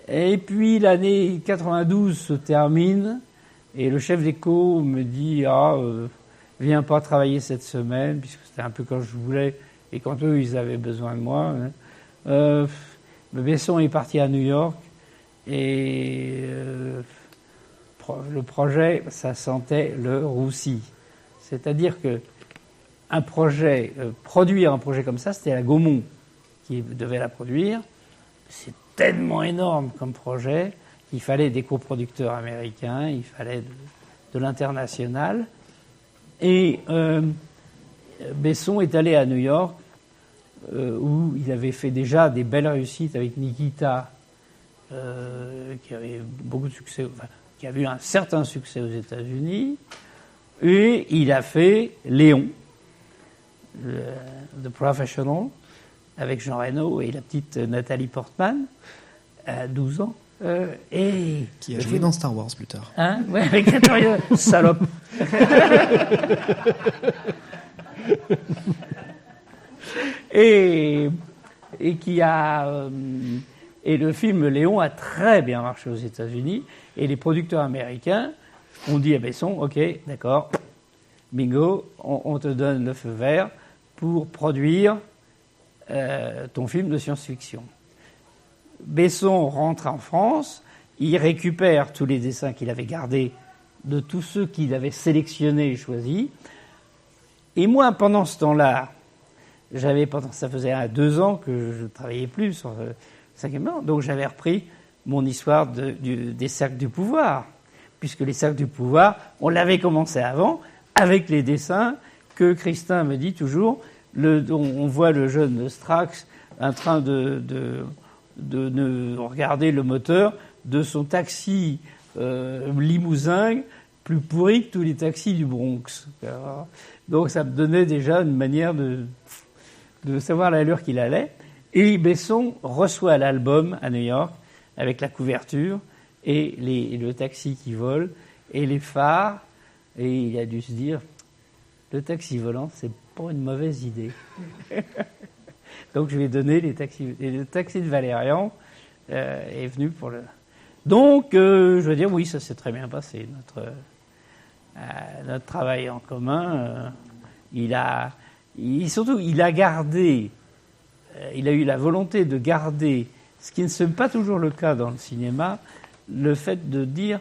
Et puis l'année 92 se termine et le chef d'éco me dit viens pas travailler cette semaine, puisque c'était un peu quand je voulais et quand eux ils avaient besoin de moi. Besson est parti à New York et le projet, ça sentait le roussi. C'est-à-dire que produire un projet comme ça, c'était la Gaumont qui devait la produire. C'est tellement énorme comme projet qu'il fallait des coproducteurs américains, il fallait de l'international. Et Besson est allé à New York, où il avait fait déjà des belles réussites avec Nikita, qui avait beaucoup de succès, qui avait eu un certain succès aux États-Unis. Et il a fait Léon, The Professional, avec Jean Reno et la petite Nathalie Portman, à 12 ans. Qui a joué dans Star Wars plus tard. Ouais, avec salope. et le film Léon a très bien marché aux États-Unis et les producteurs américains ont dit à Besson, ok, d'accord, bingo, on te donne le feu vert pour produire ton film de science-fiction. Besson rentre en France, il récupère tous les dessins qu'il avait gardés de tous ceux qu'il avait sélectionnés et choisis. Et moi, pendant ce temps-là, ça faisait 2 ans que je ne travaillais plus sur le 5e an, donc j'avais repris mon histoire des cercles du pouvoir, puisque les cercles du pouvoir, on l'avait commencé avant, avec les dessins que Christin me dit toujours. On voit le jeune Strax en train de regarder le moteur de son taxi Limousin, plus pourri que tous les taxis du Bronx. Donc ça me donnait déjà une manière de savoir l'allure qu'il allait. Et Besson reçoit l'album à New York avec la couverture et le taxi qui vole et les phares. Et il a dû se dire, le taxi volant, c'est pas une mauvaise idée. Donc je lui ai donné les taxis. Et le taxi de Valérian est venu pour le... Donc, je veux dire, oui, ça s'est très bien passé, notre travail en commun. Il a gardé, il a eu la volonté de garder, ce qui ne serait pas toujours le cas dans le cinéma, le fait de dire,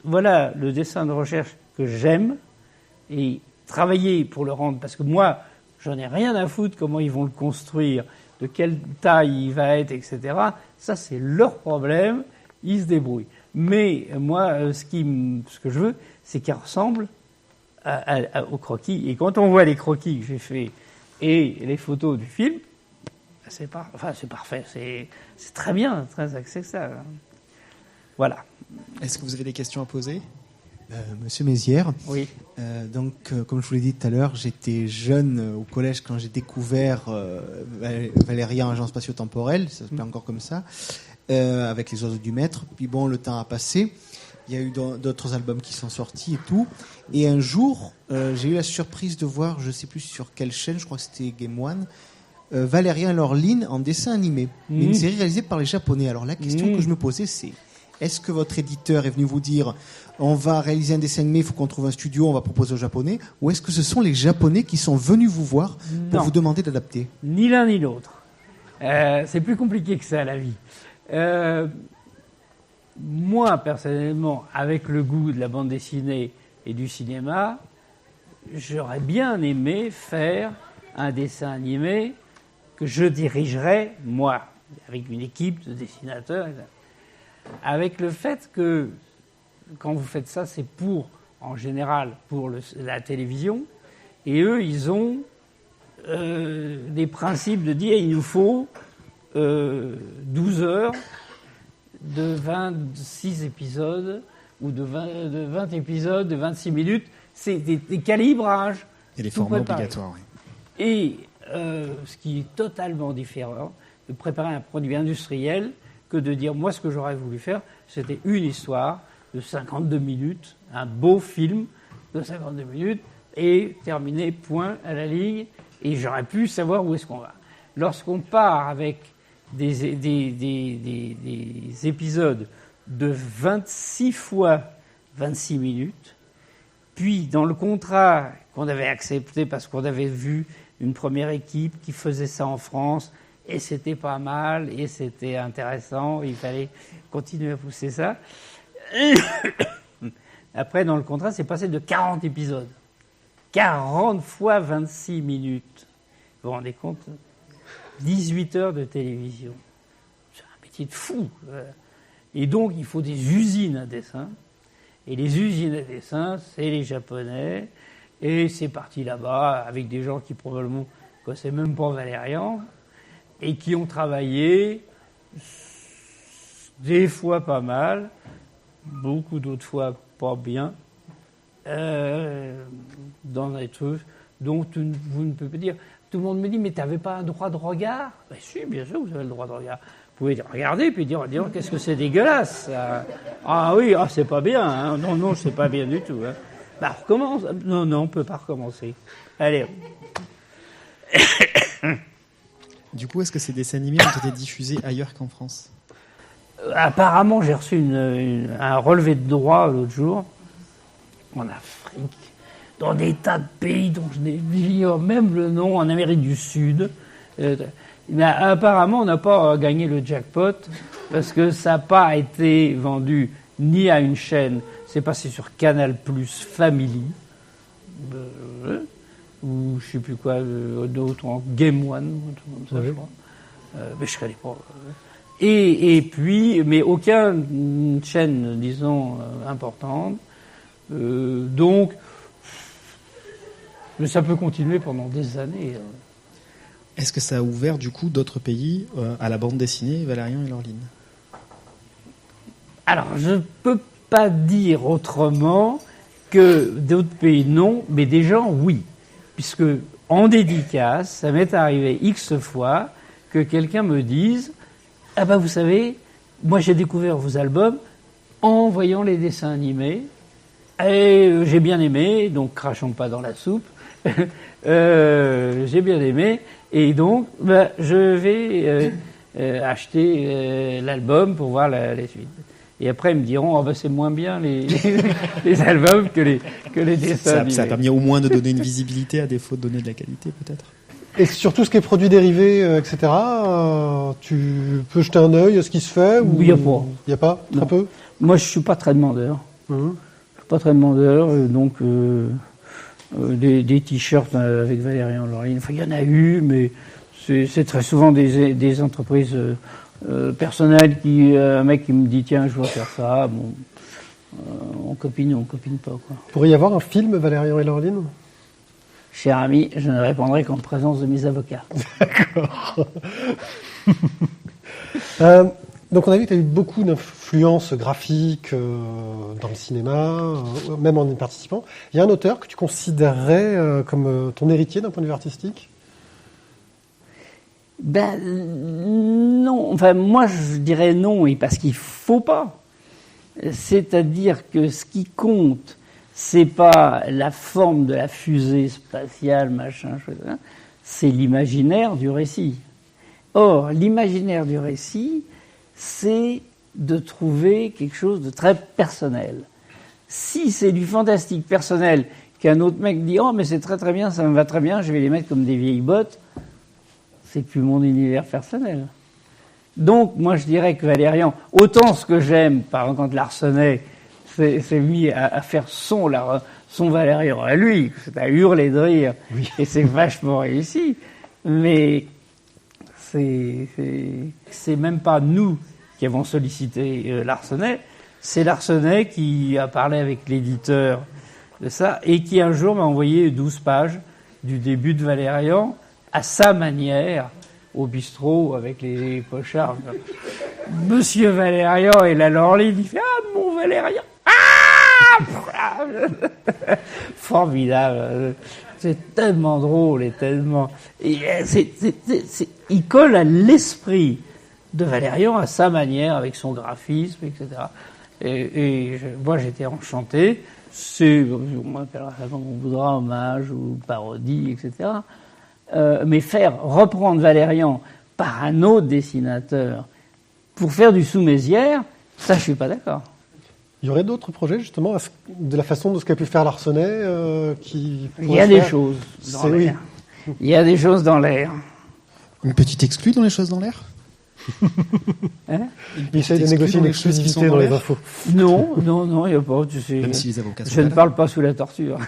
voilà le dessin de recherche que j'aime, et travailler pour le rendre, parce que moi, j'en ai rien à foutre comment ils vont le construire, de quelle taille il va être, etc. Ça, c'est leur problème, ils se débrouillent. Mais moi, ce que je veux, c'est qu'il ressemble aux croquis. Et quand on voit les croquis que j'ai faits et les photos du film, c'est parfait, c'est très bien, très axé que ça. Voilà. Est-ce que vous avez des questions à poser ? Monsieur Mézières. Oui. Comme je vous l'ai dit tout à l'heure, j'étais jeune au collège quand j'ai découvert Valérian, agent spatio-temporel, ça s'appelait encore comme ça, avec les oiseaux du maître. Puis bon, le temps a passé. Il y a eu d'autres albums qui sont sortis et tout. Et un jour, j'ai eu la surprise de voir, je ne sais plus sur quelle chaîne, je crois que c'était Game One, Valérian et Laureline en dessin animé. Une série réalisée par les Japonais. Alors la question que je me posais, c'est est-ce que votre éditeur est venu vous dire on va réaliser un dessin animé, il faut qu'on trouve un studio, on va proposer aux Japonais, ou est-ce que ce sont les Japonais qui sont venus vous voir pour vous demander d'adapter ? Ni l'un ni l'autre. C'est plus compliqué que ça, la vie. Moi, personnellement, avec le goût de la bande dessinée et du cinéma, j'aurais bien aimé faire un dessin animé que je dirigerais, moi, avec une équipe de dessinateurs, avec le fait que, quand vous faites ça, c'est en général, pour la télévision, et eux, ils ont des principes de dire il nous faut 12 heures de 26 épisodes ou de 20 épisodes de 26 minutes. C'est des calibrages. Et des formats obligatoires, oui. Et ce qui est totalement différent de préparer un produit industriel que de dire, moi, ce que j'aurais voulu faire, c'était une histoire de 52 minutes, un beau film de 52 minutes, et terminé, point, à la ligne, et j'aurais pu savoir où est-ce qu'on va. Lorsqu'on part avec des épisodes de 26 fois 26 minutes, puis dans le contrat qu'on avait accepté parce qu'on avait vu une première équipe qui faisait ça en France, et c'était pas mal, et c'était intéressant, il fallait continuer à pousser ça. Après, dans le contrat, c'est passé de 40 épisodes. 40 fois 26 minutes. Vous vous rendez compte ? 18 heures de télévision. C'est un métier de fou. Et donc, il faut des usines à dessin. Et les usines à dessin, c'est les Japonais. Et c'est parti là-bas avec des gens qui probablement ne connaissaient même pas Valérian et qui ont travaillé des fois pas mal, beaucoup d'autres fois pas bien, dans des trucs dont vous ne pouvez pas dire. Tout le monde me dit, mais tu n'avais pas un droit de regard ? Ben si, bien sûr, vous avez le droit de regard. Vous pouvez regarder puis dire qu'est-ce que c'est dégueulasse. Ah oui, c'est pas bien. Hein. Non, c'est pas bien du tout. Hein. Bah, recommence. Non, on ne peut pas recommencer. Allez. Du coup, est-ce que ces dessins animés ont été diffusés ailleurs qu'en France ? Apparemment, j'ai reçu un relevé de droit l'autre jour, en Afrique, dans des tas de pays dont je n'ignore même le nom, en Amérique du Sud. Mais apparemment, on n'a pas gagné le jackpot, parce que ça n'a pas été vendu ni à une chaîne, c'est passé sur Canal+ Family, ou je ne sais plus quoi, d'autres, en Game One, comme ça, je crois. Mais je ne connais pas. Et puis, mais aucune chaîne, disons, importante. Donc, mais ça peut continuer pendant des années. Est-ce que ça a ouvert, du coup, d'autres pays à la bande dessinée, Valérian et Laureline ? Alors, je ne peux pas dire autrement que d'autres pays, non, mais des gens, oui. Puisque, en dédicace, ça m'est arrivé X fois que quelqu'un me dise « Ah ben, vous savez, moi j'ai découvert vos albums en voyant les dessins animés, et j'ai bien aimé, donc crachons pas dans la soupe, j'ai bien aimé, et donc je vais acheter l'album pour voir les suites. » Et après, ils me diront, c'est moins bien les albums que les dessins animés. Ça a permis au moins de donner une visibilité à défaut de donner de la qualité, peut-être. Et sur tout ce qui est produits dérivés, etc., tu peux jeter un œil à ce qui se fait ou il n'y a pas. Il n'y a pas? Très peu? Moi, je suis pas très demandeur. Je suis pas très demandeur, donc des t-shirts avec Valérian Lorline. Enfin, il y en a eu, mais c'est très souvent des entreprises personnelles un mec qui me dit tiens, je veux faire ça. Bon, on copine pas, quoi. Pourrait y avoir un film Valérian et Lorline? Cher ami, je ne répondrai qu'en présence de mes avocats. D'accord. Donc on a vu que tu as eu beaucoup d'influences graphiques dans le cinéma, même en y participant. Il y a un auteur que tu considérerais comme ton héritier d'un point de vue artistique? Ben non, enfin moi je dirais non, et parce qu'il faut pas. C'est-à-dire que ce qui compte, c'est pas la forme de la fusée spatiale, machin, c'est l'imaginaire du récit. Or, l'imaginaire du récit, c'est de trouver quelque chose de très personnel. Si c'est du fantastique personnel, qu'un autre mec dit « Oh, mais c'est très très bien, ça me va très bien, je vais les mettre comme des vieilles bottes », c'est plus mon univers personnel. Donc, moi, je dirais que Valérian, autant ce que j'aime, par exemple, quand Larsenet s'est mis à faire son Valérian à lui, c'est à hurler de rire, oui. Et c'est vachement réussi, mais c'est même pas nous qui avons sollicité Larsenet, c'est Larsenet qui a parlé avec l'éditeur de ça, et qui un jour m'a envoyé 12 pages du début de Valérian, à sa manière, au bistrot, avec les pochards. Monsieur Valérian et la Lorline, il fait « Ah, mon Valérian !» Ah formidable. C'est tellement drôle et tellement... il colle à l'esprit de Valérian, à sa manière, avec son graphisme, etc. Moi, j'étais enchanté. On m'appellera ça comme on voudra, hommage ou parodie, etc. Mais reprendre Valérian par un autre dessinateur pour faire du Sous-Mézières, ça, je suis pas d'accord. Il y aurait d'autres projets, justement, de la façon de ce qu'a pu faire Larsenet Il y a des choses dans l'air. Il y a des choses dans l'air. Une petite exclue dans les choses dans l'air? Il essaie de négocier une exclusivité dans les infos. Non, il n'y a pas. Tu sais, même si les avocats je ne parle pas sous la torture.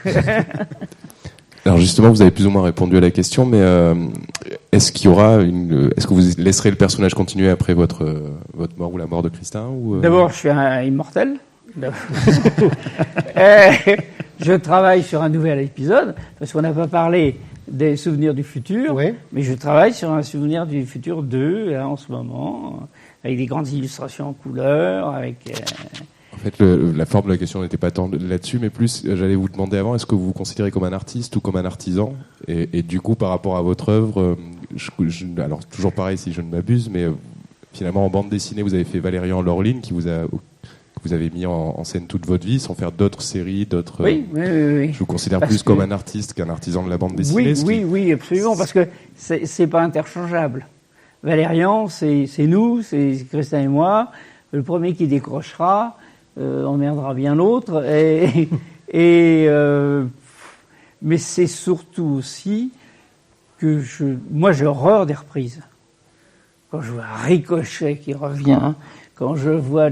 Alors justement, vous avez plus ou moins répondu à la question, mais est-ce que vous laisserez le personnage continuer après votre mort ou la mort de Christin ou D'abord, je suis un immortel. Je travaille sur un nouvel épisode, parce qu'on n'a pas parlé des souvenirs du futur, oui. Mais je travaille sur un souvenir du futur 2, là, en ce moment, avec des grandes illustrations en couleur, avec... En fait, la forme de la question n'était pas tant là-dessus, mais plus, j'allais vous demander avant, est-ce que vous vous considérez comme un artiste ou comme un artisan? Et du coup, par rapport à votre œuvre, alors toujours pareil si je ne m'abuse, mais finalement en bande dessinée, vous avez fait Valérian Lorline, que vous avez mis en scène toute votre vie, sans faire d'autres séries, d'autres... Oui. Je vous considère plus comme un artiste qu'un artisan de la bande dessinée. Oui, absolument, parce que c'est pas interchangeable. Valérian, c'est nous, c'est Christin et moi. Le premier qui décrochera emmerdera bien l'autre. Mais c'est surtout aussi que moi j'ai horreur des reprises. Quand je vois Ricochet qui revient, quand je vois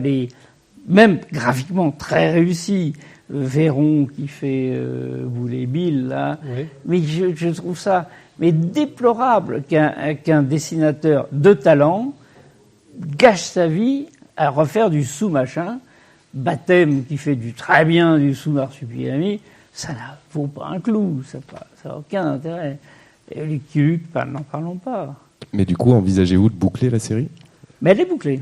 même graphiquement très réussi, Véron qui fait Boulet Bill, là. Oui. Mais je trouve ça déplorable qu'un dessinateur de talent gâche sa vie à refaire du sous-machin. Baptême qui fait très bien du sous-marsupilami, ça ne vaut pas un clou, ça n'a aucun intérêt. Et Lucky Luke, n'en parlons pas. Mais du coup, envisagez-vous de boucler la série? Mais elle est bouclée.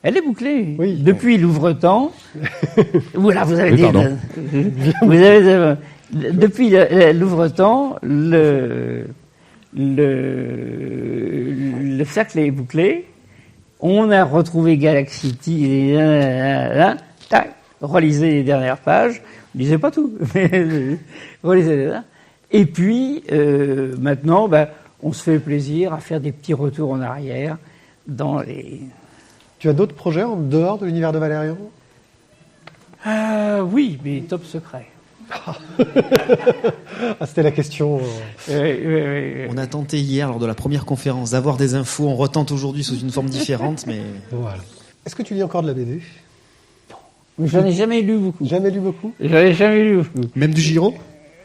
Elle est bouclée. Oui. Depuis l'ouvre-temps. Voilà, vous avez dit. Depuis l'ouvre-temps, le cercle est bouclé. On a retrouvé Galaxy City, relisez les dernières pages. Je ne lisais pas tout, mais relisez les. Et puis, maintenant, on se fait plaisir à faire des petits retours en arrière dans les... Tu as d'autres projets en dehors de l'univers de Valérian? Oui, mais top secret. C'était la question. Oui. On a tenté hier, lors de la première conférence, d'avoir des infos. On retente aujourd'hui sous une forme différente, mais... Voilà. Est-ce que tu lis encore de la BD ? J'en ai jamais lu beaucoup. Jamais lu beaucoup ? J'en ai jamais lu beaucoup. Même du Giraud ?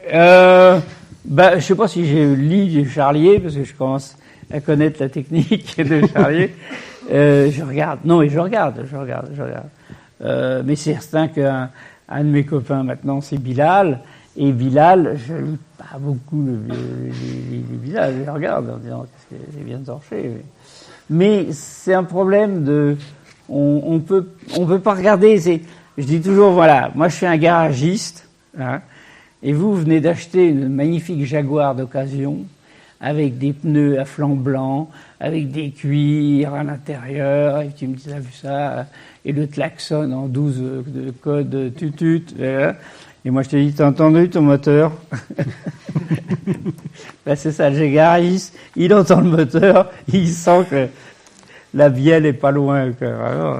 Je sais pas si j'ai lu du Charlier, parce que je commence à connaître la technique de Charlier. Je regarde. Non, mais je regarde. Mais c'est certain qu'un de mes copains maintenant, c'est Bilal. Et Bilal, je lis pas beaucoup les Bilal. Je regarde en disant qu'est-ce que j'ai bien torché. Mais c'est un problème de... On peut pas regarder. Je dis toujours, voilà, moi je suis un garagiste, hein, et vous venez d'acheter une magnifique Jaguar d'occasion, avec des pneus à flanc blanc, avec des cuirs à l'intérieur, et tu me dis, t'as vu ça, et le klaxon en 12 de code tutut, et moi je te dis, t'as entendu ton moteur? Ben, c'est ça, le garagiste, il entend le moteur, il sent que la bielle est pas loin. Alors,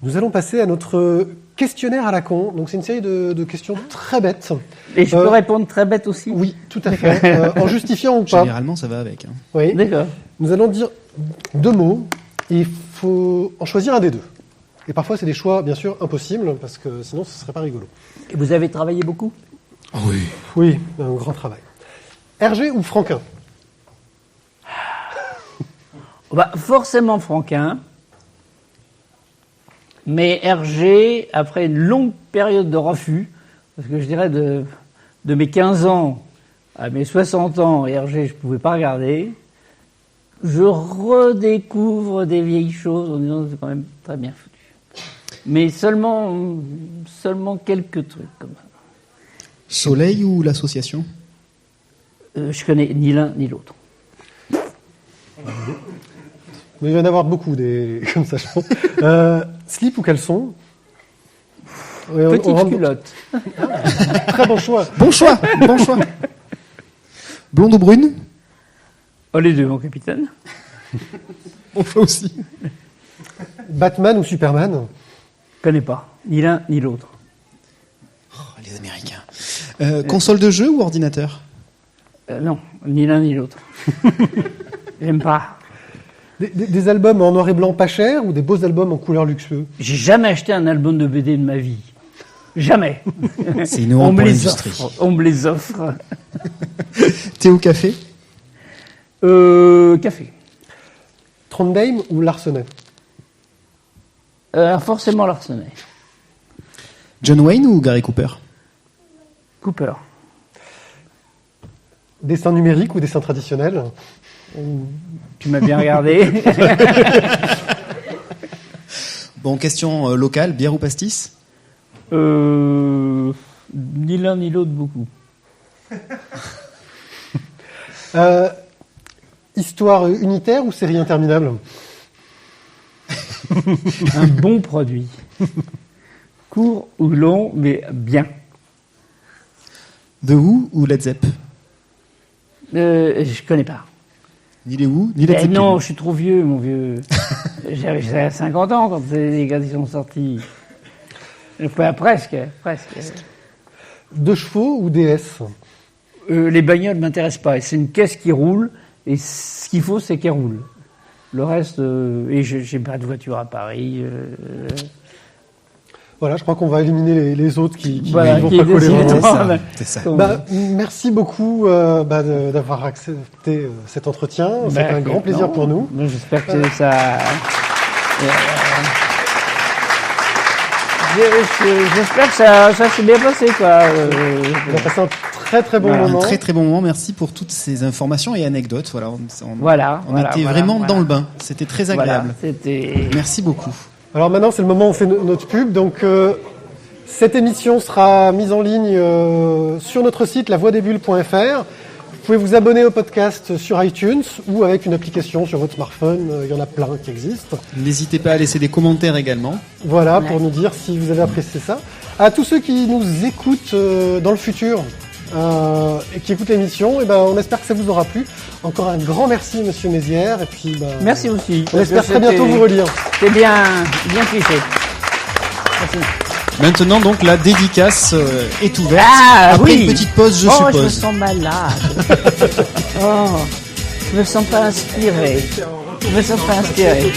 Nous allons passer à notre questionnaire à la con. Donc c'est une série de questions très bêtes. Et je peux répondre très bête aussi? Oui, tout à fait. En justifiant ou pas. Généralement, ça va avec. Hein. Oui. D'accord. Nous allons dire 2 mots et il faut en choisir un des 2. Et parfois c'est des choix bien sûr impossibles parce que sinon ce serait pas rigolo. Et vous avez travaillé beaucoup? Oui. Oui, un grand travail. Hergé ou Franquin? Bah, forcément Franquin. Mais Hergé, après une longue période de refus, parce que je dirais de mes 15 ans à mes 60 ans, Hergé, je ne pouvais pas regarder, je redécouvre des vieilles choses en disant que c'est quand même très bien foutu. Mais seulement quelques trucs comme ça. Soleil ou l'association? Je connais ni l'un ni l'autre. Mais il va y en avoir beaucoup des comme ça, je pense. Slip ou caleçon? Petite culotte. Très bon choix. Bon choix. Blonde ou brune? Oh, les deux, mon capitaine. On fait aussi. Batman ou Superman? Je connais pas. Ni l'un ni l'autre. Oh, les Américains. Console de jeu ou ordinateur? Non, ni l'un ni l'autre. J'aime pas. Des albums en noir et blanc pas chers ou des beaux albums en couleur luxueux? J'ai jamais acheté un album de BD de ma vie. Jamais. C'est innovant pour l'industrie. On me les offre. Thé ou café? Café. Trondheim ou Larsenet? Forcément Larsenet. John Wayne ou Gary Cooper? Cooper. Dessin numérique ou dessin traditionnel? Tu m'as bien regardé. Bon, question locale, bière ou pastis? Ni l'un ni l'autre beaucoup. Histoire unitaire ou série interminable? Un bon produit. Court ou long, mais bien. The Who ou Led Zepp? Je connais pas. Ni les Who, ni Led Zeppelin. Non, je suis trop vieux, mon vieux. J'avais 50 ans quand les gars sont sortis. Enfin, presque. 2 chevaux ou DS? Les bagnoles m'intéressent pas. C'est une caisse qui roule, et ce qu'il faut, c'est qu'elle roule. Le reste, et j'ai pas de voiture à Paris. Voilà, je crois qu'on va éliminer les autres qui voilà, vont qui pas coller vraiment. C'est ça. Merci beaucoup d'avoir accepté cet entretien. C'était un grand plaisir pour nous. J'espère que ça... J'espère que ça s'est bien passé, quoi. On a passé un très très bon moment. Un très très bon moment. Merci pour toutes ces informations et anecdotes. Voilà, on était vraiment dans le bain. C'était très agréable. Merci beaucoup. Alors maintenant, c'est le moment où on fait notre pub. Donc, cette émission sera mise en ligne sur notre site lavoidesbulles.fr. Vous pouvez vous abonner au podcast sur iTunes ou avec une application sur votre smartphone. Il y en a plein qui existent. N'hésitez pas à laisser des commentaires également. Voilà, pour nous dire si vous avez apprécié ça. À tous ceux qui nous écoutent dans le futur et qui écoutent l'émission, on espère que ça vous aura plu. Encore un grand merci, Monsieur Mézières. Et puis, merci aussi. On espère très bientôt vous relire. C'est bien cliché. Merci. Maintenant, donc, la dédicace est ouverte. Après une petite pause, je suppose. Je me sens malade. Je me sens pas inspiré.